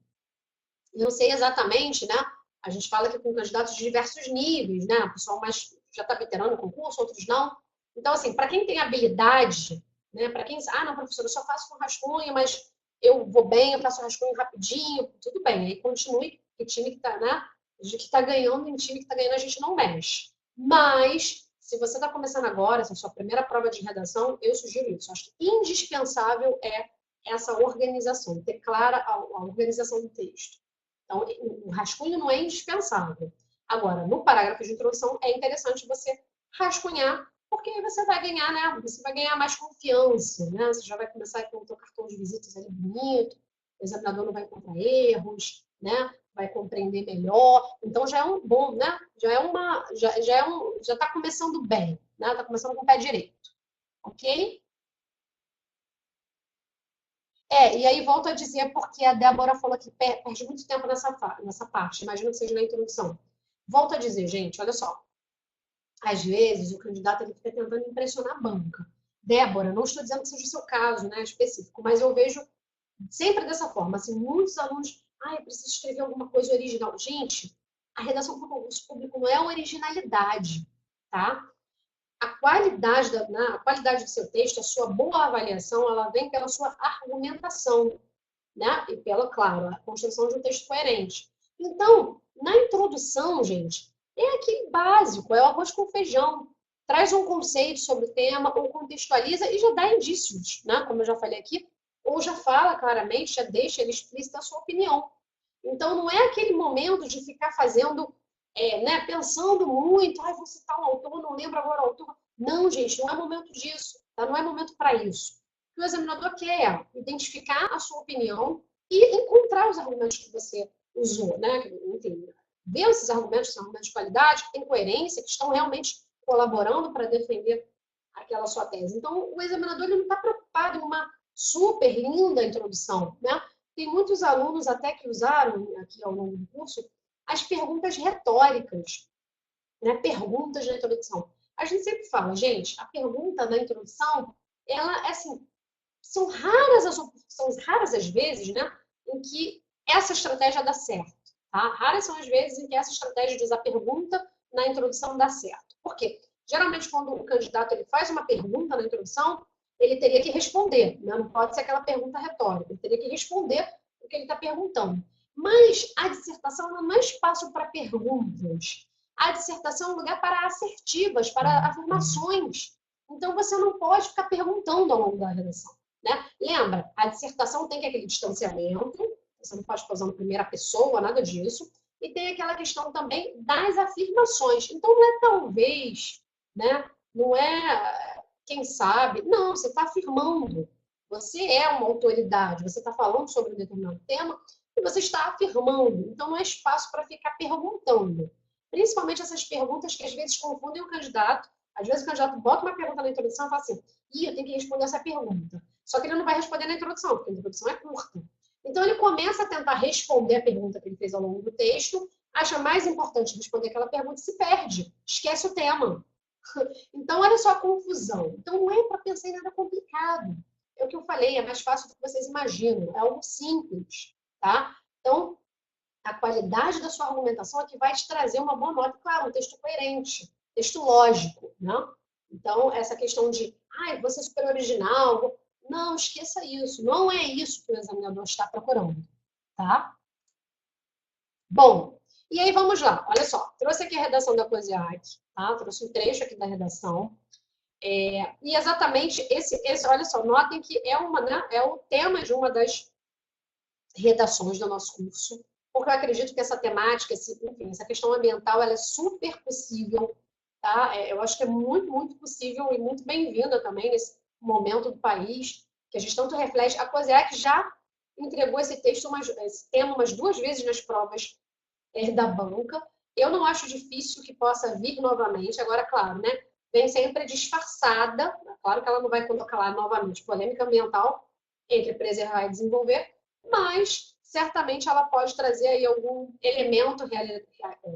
eu não sei exatamente, né? A gente fala que com candidatos de diversos níveis, né? O pessoal mais já está veterano no concurso, outros não. Então, assim, para quem tem habilidade, né? Para quem, não, professor, eu só faço com rascunho, mas eu vou bem, eu faço rascunho rapidinho, tudo bem. Aí continue, que time que está, né? Que está ganhando, em time que está ganhando, a gente não mexe. Mas, se você está começando agora, essa é a sua primeira prova de redação, eu sugiro isso. Acho que indispensável é essa organização, ter clara a organização do texto. Então, o rascunho não é indispensável. Agora, no parágrafo de introdução, é interessante você rascunhar, porque aí você vai ganhar, né? Você vai ganhar mais confiança, né? Você já vai começar com o seu cartão de visitas ali bonito, o examinador não vai encontrar erros, né? Vai compreender melhor. Então, já é um bom, né? Já está começando bem, né? Está começando com o pé direito, ok? E aí volto a dizer porque a Débora falou que perde muito tempo nessa parte, imagino que seja na introdução. Volto a dizer, gente, olha só. Às vezes o candidato ele fica tentando impressionar a banca. Débora, não estou dizendo que seja o seu caso, né, específico, mas eu vejo sempre dessa forma, assim, muitos alunos, eu preciso escrever alguma coisa original. Gente, a redação para o concurso público não é originalidade, tá? A qualidade do seu texto, a sua boa avaliação, ela vem pela sua argumentação, né? E pela, claro, a construção de um texto coerente. Então, na introdução, gente, é aquele básico, é o arroz com feijão. Traz um conceito sobre o tema, ou contextualiza e já dá indícios, né? Como eu já falei aqui, ou já fala claramente, já deixa ele explícita a sua opinião. Então, não é aquele momento de ficar fazendo, né, pensando muito, vou citar um autor, não lembro agora o autor. Não, gente, não é momento disso, tá? Não é momento para isso. O que o examinador quer identificar a sua opinião e encontrar os argumentos que você usou, né? Enfim, ver esses argumentos, são argumentos de qualidade, que têm coerência, que estão realmente colaborando para defender aquela sua tese. Então, o examinador ele não está preocupado em uma super linda introdução, né? Tem muitos alunos até que usaram aqui ao longo do curso as perguntas retóricas, né? Perguntas na introdução. A gente sempre fala, gente, a pergunta na introdução, ela, assim, são raras as vezes, né, em que essa estratégia dá certo, tá? Raras são as vezes em que essa estratégia de usar pergunta na introdução dá certo. Por quê? Geralmente, quando o candidato ele faz uma pergunta na introdução, ele teria que responder, né? Não pode ser aquela pergunta retórica, ele teria que responder o que ele está perguntando. Mas a dissertação não é espaço para perguntas. A dissertação é um lugar para assertivas, para afirmações. Então, você não pode ficar perguntando ao longo da redação. Né? Lembra, a dissertação tem aquele distanciamento, você não pode ficar usando primeira pessoa, nada disso, e tem aquela questão também das afirmações. Então, não é talvez, né? Não é quem sabe, não, você está afirmando. Você é uma autoridade, você está falando sobre um determinado tema e você está afirmando. Então, não é espaço para ficar perguntando. Principalmente essas perguntas que às vezes confundem o candidato. Às vezes o candidato bota uma pergunta na introdução e fala assim, eu tenho que responder essa pergunta. Só que ele não vai responder na introdução, porque a introdução é curta. Então, ele começa a tentar responder a pergunta que ele fez ao longo do texto, acha mais importante responder aquela pergunta e se perde, esquece o tema. Então, olha só a confusão. Então, não é para pensar em nada complicado. É o que eu falei, é mais fácil do que vocês imaginam, é algo simples, tá? Então, a qualidade da sua argumentação é que vai te trazer uma boa nota, claro, um texto coerente, texto lógico, né? Então, essa questão de, você é super original, não, esqueça isso, não é isso que o examinador está procurando, tá? Bom, e aí vamos lá, olha só, trouxe aqui a redação da COSIAC, tá? Trouxe um trecho aqui da redação, e exatamente esse, olha só, notem que é o tema de uma das redações do nosso curso, porque eu acredito que essa temática, enfim, essa questão ambiental, ela é super possível, tá? Eu acho que é muito, muito possível e muito bem-vinda também nesse momento do país, que a gente tanto reflete. A COSIAC já entregou esse tema umas 2 vezes nas provas da banca. Eu não acho difícil que possa vir novamente. Agora, claro, né? Vem sempre disfarçada. Claro que ela não vai colocar lá novamente polêmica ambiental entre preservar e desenvolver, mas certamente ela pode trazer aí algum elemento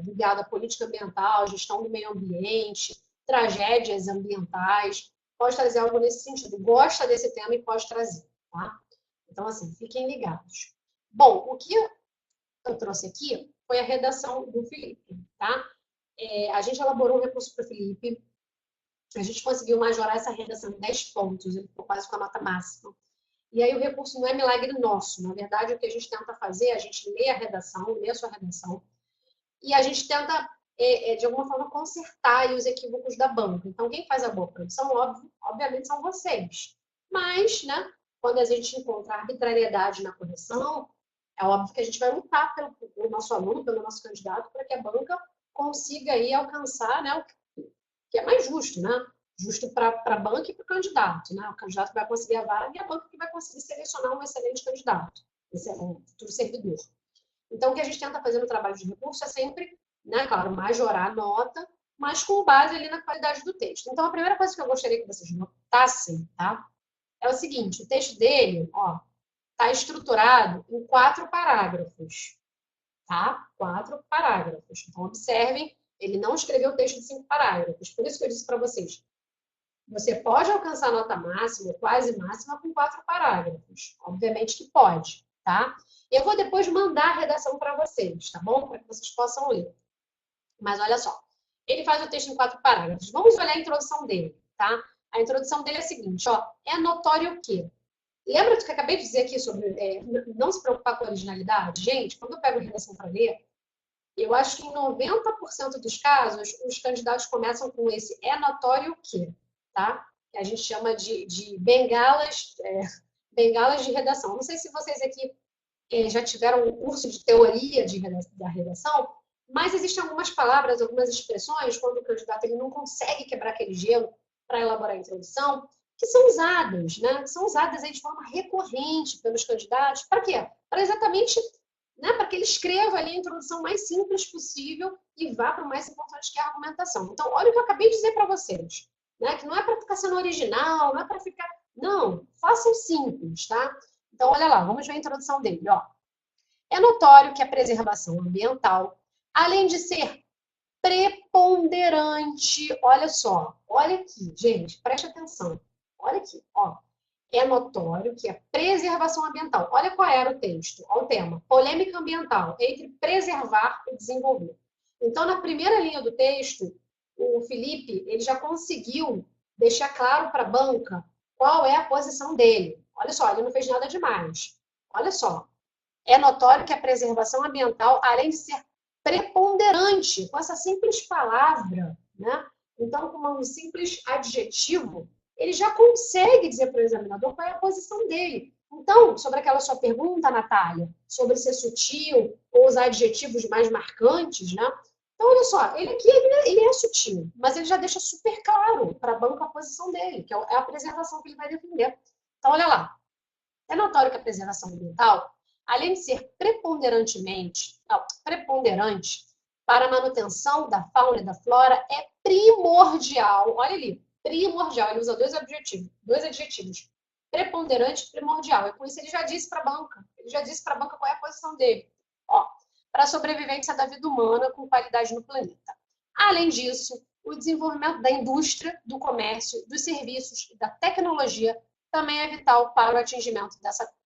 ligado à política ambiental, gestão do meio ambiente, tragédias ambientais. Pode trazer algo nesse sentido. Gosta desse tema e pode trazer, tá? Então, assim, fiquem ligados. Bom, o que eu trouxe aqui foi a redação do Felipe, tá? A gente elaborou um recurso para o Felipe, a gente conseguiu majorar essa redação em 10 pontos, ele ficou quase com a nota máxima. E aí o recurso não é milagre nosso, na verdade o que a gente tenta fazer, a gente lê a redação, lê a sua redação, e a gente tenta, de alguma forma, consertar os equívocos da banca. Então, quem faz a boa produção, obviamente, são vocês. Mas, né, quando a gente encontra arbitrariedade na correção, é óbvio que a gente vai lutar pelo nosso aluno, pelo nosso candidato, para que a banca consiga aí alcançar, né, o que é mais justo, né? Justo para a banca e para o candidato, né? O candidato vai conseguir a vaga e a banca que vai conseguir selecionar um excelente candidato, um futuro servidor. Então, o que a gente tenta fazer no trabalho de recurso é sempre, né, claro, majorar a nota, mas com base ali na qualidade do texto. Então, a primeira coisa que eu gostaria que vocês notassem, tá? É o seguinte, o texto dele, ó, está estruturado em 4 parágrafos, tá? 4 parágrafos. Então, observem, ele não escreveu o texto de 5 parágrafos. Por isso que eu disse para vocês, você pode alcançar a nota máxima, quase máxima, com 4 parágrafos. Obviamente que pode, tá? Eu vou depois mandar a redação para vocês, tá bom? Para que vocês possam ler. Mas olha só, ele faz o texto em 4 parágrafos. Vamos olhar a introdução dele, tá? A introdução dele é a seguinte, ó. É notório o quê? Lembra do que eu acabei de dizer aqui sobre não se preocupar com a originalidade? Gente, quando eu pego redação para ler, eu acho que em 90% dos casos, os candidatos começam com esse é notório o quê? Tá? Que a gente chama de bengalas, bengalas de redação. Não sei se vocês aqui já tiveram um curso de teoria da redação, mas existem algumas palavras, algumas expressões, quando o candidato ele não consegue quebrar aquele gelo para elaborar a introdução, que são usadas, né? São usadas aí de forma recorrente pelos candidatos. Para quê? Para exatamente, né, para que ele escreva ali a introdução mais simples possível e vá para o mais importante que é a argumentação. Então, olha o que eu acabei de dizer para vocês, né? Que não é para ficar sendo original, não é para ficar... Não, façam simples, tá? Então, olha lá, vamos ver a introdução dele, ó. É notório que a preservação ambiental, além de ser preponderante, olha só, olha aqui, gente, preste atenção, olha aqui, ó. É notório que a preservação ambiental, olha qual era o texto, olha o tema, polêmica ambiental entre preservar e desenvolver. Então, na primeira linha do texto, o Felipe, ele já conseguiu deixar claro para a banca qual é a posição dele. Olha só, ele não fez nada demais. Olha só, é notório que a preservação ambiental, além de ser preponderante, com essa simples palavra, né? Então, com um simples adjetivo, ele já consegue dizer para o examinador qual é a posição dele. Então, sobre aquela sua pergunta, Natália, sobre ser sutil ou usar adjetivos mais marcantes, né? Então, olha só, ele aqui ele é sutil, mas ele já deixa super claro para a banca a posição dele, que é a preservação que ele vai defender. Então, olha lá. É notório que a preservação ambiental, além de ser preponderante para a manutenção da fauna e da flora, é primordial. Olha ali, primordial. Ele usa dois adjetivos. Preponderante e primordial. E com isso ele já disse para a banca. Ele já disse para a banca qual é a posição dele. Ó, para a sobrevivência da vida humana com qualidade no planeta. Além disso, o desenvolvimento da indústria, do comércio, dos serviços e da tecnologia também é vital para o atingimento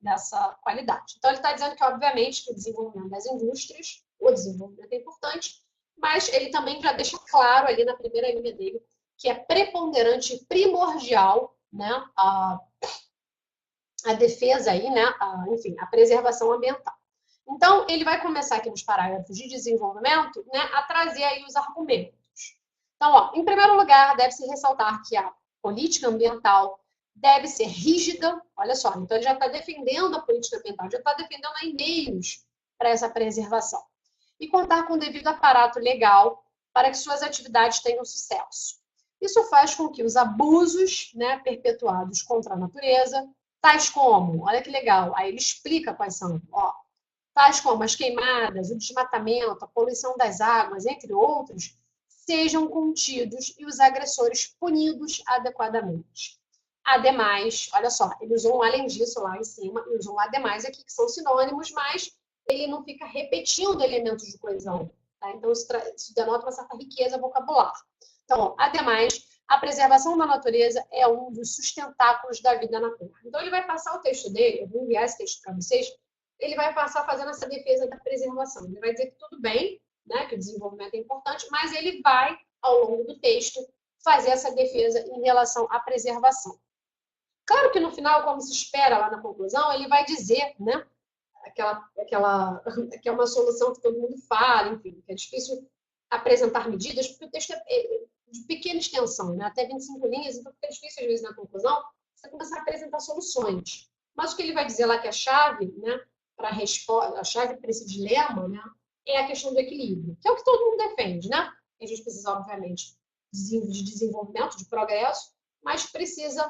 dessa qualidade. Então, ele está dizendo que, obviamente, que o desenvolvimento das indústrias, o desenvolvimento é importante, mas ele também já deixa claro ali na primeira linha dele que é preponderante e primordial, né, a defesa aí, né, enfim, a preservação ambiental. Então, ele vai começar aqui nos parágrafos de desenvolvimento, né, a trazer aí os argumentos. Então, ó, em primeiro lugar, deve-se ressaltar que a política ambiental deve ser rígida, olha só, então ele já está defendendo a política ambiental, já está defendendo aí meios para essa preservação. E contar com o devido aparato legal para que suas atividades tenham sucesso. Isso faz com que os abusos, né, perpetuados contra a natureza, tais como, olha que legal, aí ele explica quais são, ó, tais como as queimadas, o desmatamento, a poluição das águas, entre outros, sejam contidos e os agressores punidos adequadamente. Ademais, olha só, ele usou um além disso lá em cima, e usou um ademais aqui, que são sinônimos, mas ele não fica repetindo elementos de coesão. Tá? Então, isso denota uma certa riqueza vocabular. Então, ademais, a preservação da natureza é um dos sustentáculos da vida na Terra. Então, ele vai passar o texto dele, eu vou enviar esse texto para vocês, ele vai passar fazendo essa defesa da preservação. Ele vai dizer que tudo bem, né, que o desenvolvimento é importante, mas ele vai, ao longo do texto, fazer essa defesa em relação à preservação. Claro que no final, como se espera lá na conclusão, ele vai dizer, né, que é uma solução que todo mundo fala, enfim, que é difícil apresentar medidas, porque o texto é de pequena extensão, né, até 25 linhas, então fica difícil, às vezes, na conclusão, você começar a apresentar soluções. Mas o que ele vai dizer lá que a chave, né, para a resposta, a chave para esse dilema, né, é a questão do equilíbrio, que é o que todo mundo defende, né? A gente precisa, obviamente, de desenvolvimento, de progresso, mas precisa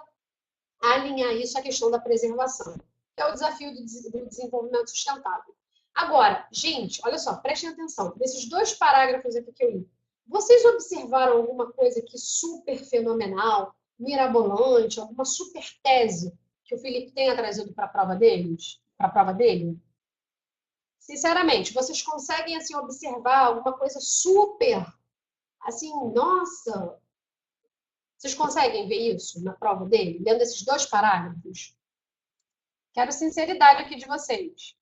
alinhar isso à questão da preservação, que é o desafio do desenvolvimento sustentável. Agora, gente, olha só, prestem atenção. Desses dois parágrafos aqui que eu li, vocês observaram alguma coisa aqui super fenomenal, mirabolante, alguma super tese que o Felipe tenha trazido para a prova deles? Para a prova dele? Sinceramente, vocês conseguem assim observar alguma coisa super, assim, nossa, vocês conseguem ver isso na prova dele, dentro desses dois parágrafos? Quero sinceridade aqui de vocês.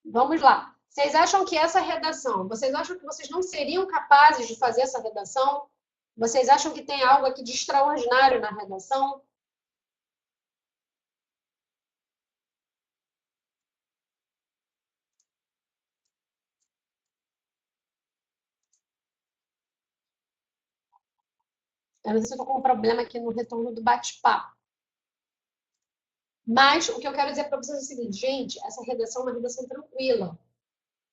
Vamos lá. Vocês acham que essa redação, vocês acham que vocês não seriam capazes de fazer essa redação? Vocês acham que tem algo aqui de extraordinário na redação? Eu não sei se eu estou com um problema aqui no retorno do bate-papo. Mas o que eu quero dizer para vocês é o seguinte, gente, essa redação é uma redação tranquila.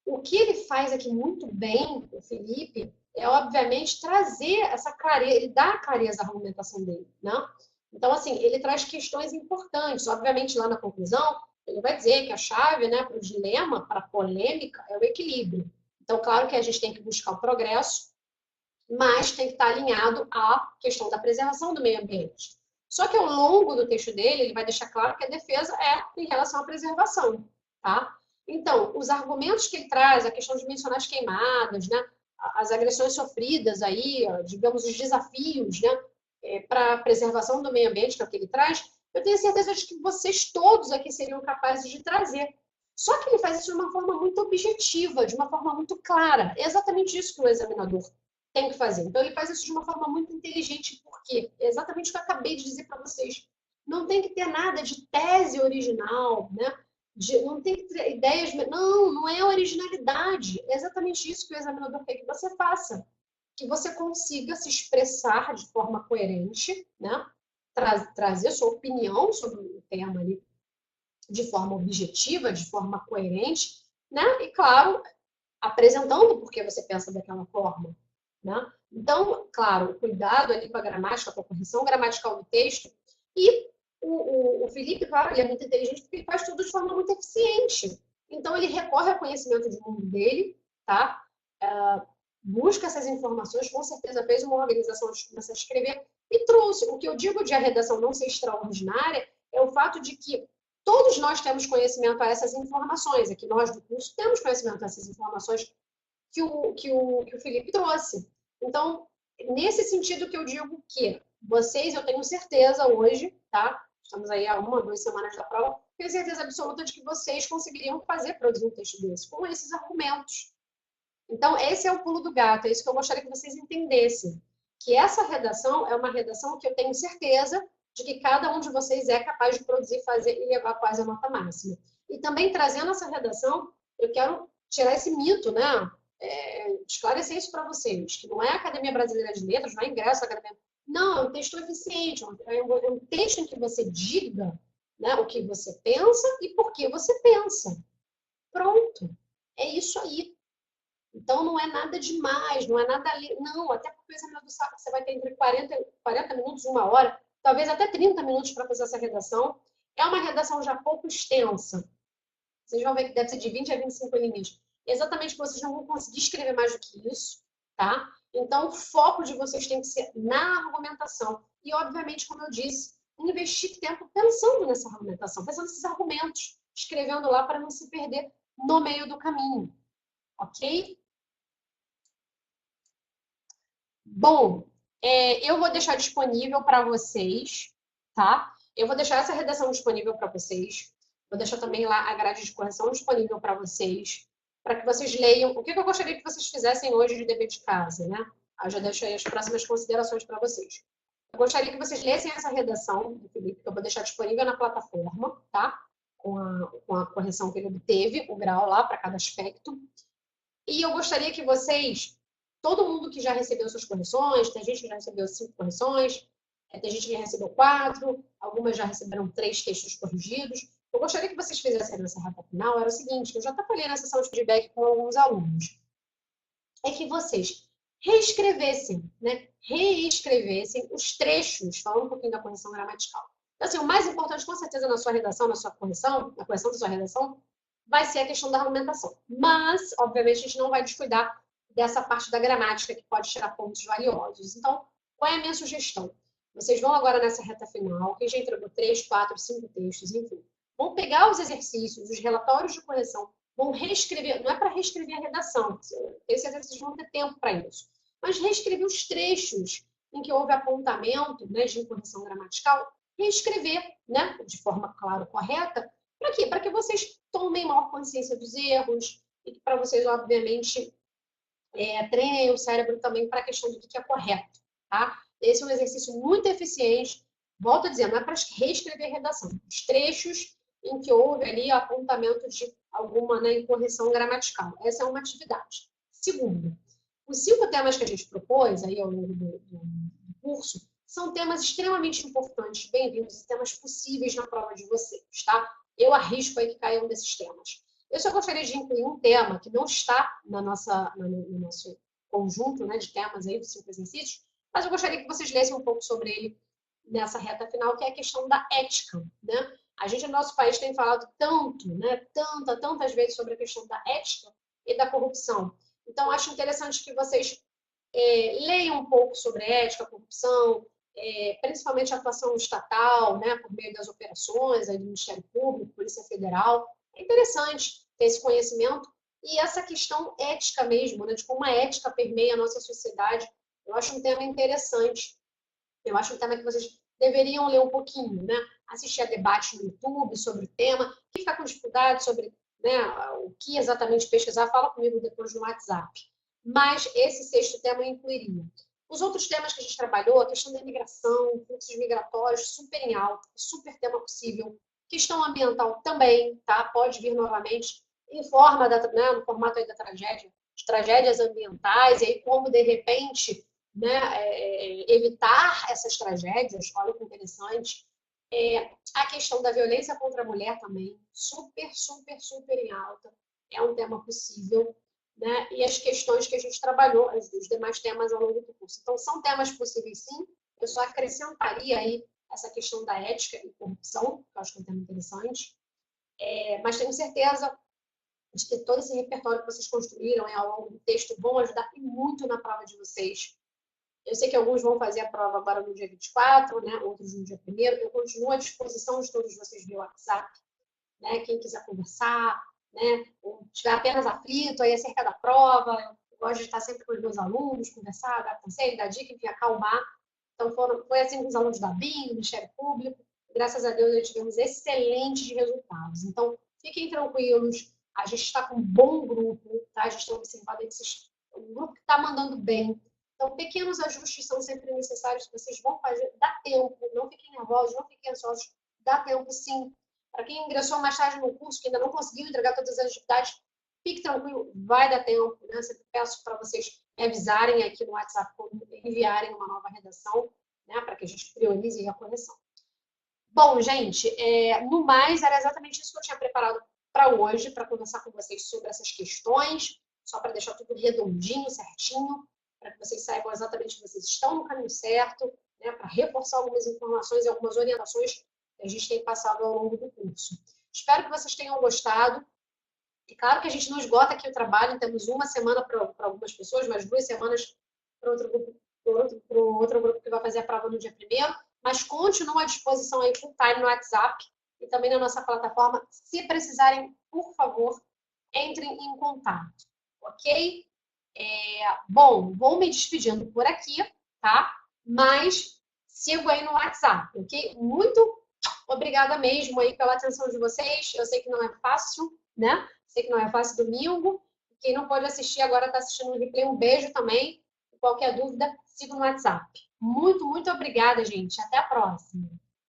O que ele faz aqui muito bem, o Felipe, é obviamente trazer essa clareza, ele dá clareza à argumentação dele, né? Então, assim, ele traz questões importantes. Obviamente, lá na conclusão, ele vai dizer que a chave, né, para o dilema, para a polêmica, é o equilíbrio. Então, claro que a gente tem que buscar o progresso, mas tem que estar alinhado à questão da preservação do meio ambiente. Só que ao longo do texto dele, ele vai deixar claro que a defesa é em relação à preservação, tá? Então, os argumentos que ele traz, a questão de mencionar as queimadas, né, as agressões sofridas aí, digamos, os desafios, né, para a preservação do meio ambiente, que é o que ele traz, eu tenho certeza de que vocês todos aqui seriam capazes de trazer. Só que ele faz isso de uma forma muito objetiva, de uma forma muito clara. É exatamente isso que o examinador tem que fazer. Então, ele faz isso de uma forma muito inteligente, porque é exatamente o que eu acabei de dizer para vocês. Não tem que ter nada de tese original, né? Não tem que ter ideias. Não, não é originalidade. É exatamente isso que o examinador quer que você faça. Que você consiga se expressar de forma coerente, né? Trazer sua opinião sobre o tema ali de forma objetiva, de forma coerente, né? E, claro, apresentando porque você pensa daquela forma. Né? Então, claro, cuidado ali com a gramática, com a correção gramatical do texto. E o Felipe, claro, ele é muito inteligente porque ele faz tudo de forma muito eficiente. Então, ele recorre ao conhecimento de mundo dele, tá? Busca essas informações, com certeza fez uma organização de começar a escrever e trouxe. O que eu digo de a redação não ser extraordinária é o fato de que todos nós temos conhecimento a essas informações. Aqui nós do curso temos conhecimento a essas informações que o Felipe trouxe. Então, nesse sentido que eu digo que vocês, eu tenho certeza hoje, tá? Estamos aí há 1 ou 2 semanas da prova, tenho certeza absoluta de que vocês conseguiriam produzir um texto desse, com esses argumentos. Então, esse é o pulo do gato, é isso que eu gostaria que vocês entendessem. Que essa redação é uma redação que eu tenho certeza de que cada um de vocês é capaz de produzir, fazer e levar quase a nota máxima. E também trazendo essa redação, eu quero tirar esse mito, né? Esclarecer isso para vocês, que não é a Academia Brasileira de Letras, não é ingresso à Academia. Não, é um texto eficiente, é um texto em que você diga, né, o que você pensa e por que você pensa. Pronto. É isso aí. Então, não é nada demais, não é nada ali. Não, até porque o exame do saco você vai ter entre 40 minutos, 1 hora, talvez até 30 minutos para fazer essa redação. É uma redação já pouco extensa. Vocês vão ver que deve ser de 20 a 25 linhas. Exatamente, vocês não vão conseguir escrever mais do que isso, tá? Então, o foco de vocês tem que ser na argumentação. E, obviamente, como eu disse, investir tempo pensando nessa argumentação, pensando nesses argumentos, escrevendo lá para não se perder no meio do caminho. Ok? Bom, eu vou deixar disponível para vocês, tá? Eu vou deixar essa redação disponível para vocês. Vou deixar também lá a grade de correção disponível para vocês, para que vocês leiam. O que eu gostaria que vocês fizessem hoje de dever de casa, né? Eu já deixo aí as próximas considerações para vocês. Eu gostaria que vocês lessem essa redação do Felipe, que eu vou deixar disponível na plataforma, tá? Com a correção que ele obteve, o grau lá para cada aspecto. E eu gostaria que vocês, todo mundo que já recebeu suas correções, tem gente que já recebeu 5 correções, tem gente que já recebeu 4, algumas já receberam 3 textos corrigidos. Eu gostaria que vocês fizessem nessa reta final, era o seguinte, eu já até falei na sessão de feedback com alguns alunos, é que vocês reescrevessem, né? Reescrevessem os trechos, falando um pouquinho da correção gramatical. Então, assim, o mais importante, com certeza, na sua redação, na sua correção, na correção da sua redação, vai ser a questão da argumentação. Mas, obviamente, a gente não vai descuidar dessa parte da gramática, que pode tirar pontos valiosos. Então, qual é a minha sugestão? Vocês vão agora nessa reta final, quem já entregou 3, 4, 5 textos, enfim, vão pegar os exercícios, os relatórios de correção, vão reescrever, não é para reescrever a redação, tenho certeza que vocês vão ter tempo para isso, mas reescrever os trechos em que houve apontamento, né, de incorreção gramatical, reescrever, né, de forma, claro, correta. Para quê? Para que vocês tomem maior consciência dos erros e para vocês, obviamente, treinem o cérebro também para a questão do que é correto, tá? Esse é um exercício muito eficiente. Volto a dizer, não é para reescrever a redação. Os trechos em que houve ali apontamento de alguma, né, incorreção gramatical. Essa é uma atividade. Segundo, os 5 temas que a gente propôs aí ao longo do curso são temas extremamente importantes, bem-vindos, e temas possíveis na prova de vocês, tá? Eu arrisco aí que caiam desses temas. Eu só gostaria de incluir um tema que não está no nosso conjunto, né, de temas aí dos 5 exercícios, mas eu gostaria que vocês lessem um pouco sobre ele nessa reta final, que é a questão da ética, né? A gente no nosso país tem falado tanto, né, tantas vezes sobre a questão da ética e da corrupção. Então, acho interessante que vocês leiam um pouco sobre ética, corrupção, principalmente a atuação estatal, né, por meio das operações aí do Ministério Público, Polícia Federal. É interessante ter esse conhecimento e essa questão ética mesmo, né, de como a ética permeia a nossa sociedade. Eu acho um tema interessante. Eu acho um tema que vocês deveriam ler um pouquinho, né? Assistir a debate no YouTube sobre o tema. Quem ficar com dificuldade sobre, né, o que exatamente pesquisar, fala comigo depois no WhatsApp. Mas esse 6º tema eu incluiria. Os outros temas que a gente trabalhou, a questão da imigração, fluxos migratórios, super em alta, super tema possível. Questão ambiental também, tá? Pode vir novamente em forma né, no formato aí da tragédia, de tragédias ambientais, e aí como, de repente, né, evitar essas tragédias, olha que interessante. A questão da violência contra a mulher também, super em alta, é um tema possível, né? E as questões que a gente trabalhou, os demais temas ao longo do curso. Então, são temas possíveis sim, eu só acrescentaria aí essa questão da ética e corrupção, que eu acho que é um tema interessante, mas tenho certeza de que todo esse repertório que vocês construíram ao longo do texto vão ajudar muito na prova de vocês. Eu sei que alguns vão fazer a prova agora no dia 24, né? Outros no dia 1º. Eu continuo à disposição de todos vocês via WhatsApp. né? Quem quiser conversar, né? Ou estiver apenas aflito aí acerca da prova, eu gosto de estar sempre com os meus alunos, conversar, dar conselho, dar dica, enfim, acalmar. Então, foi assim com os alunos da BIM, do Ministério Público. Graças a Deus, tivemos excelentes resultados. Então, fiquem tranquilos. A gente está com um bom grupo, tá? A gente tem observado um grupo que está mandando bem. Então, pequenos ajustes são sempre necessários, que vocês vão fazer. Dá tempo, não fiquem nervosos, não fiquem ansiosos. Dá tempo, sim. Para quem ingressou mais tarde no curso, que ainda não conseguiu entregar todas as atividades, fique tranquilo, vai dar tempo. Né? Sempre peço para vocês me avisarem aqui no WhatsApp quando enviarem uma nova redação, né? Para que a gente priorize a correção. Bom, gente, no mais, era exatamente isso que eu tinha preparado para hoje, para conversar com vocês sobre essas questões, só para deixar tudo redondinho, certinho, para que vocês saibam exatamente que vocês estão no caminho certo, né, para reforçar algumas informações e algumas orientações que a gente tem passado ao longo do curso. Espero que vocês tenham gostado. E claro que a gente não esgota aqui o trabalho, temos uma semana para algumas pessoas, mais 2 semanas para outro grupo, outro grupo que vai fazer a prova no dia 1º, mas continuam à disposição aí full time no WhatsApp e também na nossa plataforma. Se precisarem, por favor, entrem em contato, ok? Bom, vou me despedindo por aqui, tá? Mas sigo aí no WhatsApp, ok? Muito obrigada mesmo aí pela atenção de vocês. Eu sei que não é fácil, né? Sei que não é fácil domingo. Quem não pode assistir agora está assistindo o replay. Um beijo também. Qualquer dúvida, siga no WhatsApp. Muito, muito obrigada, gente. Até a próxima.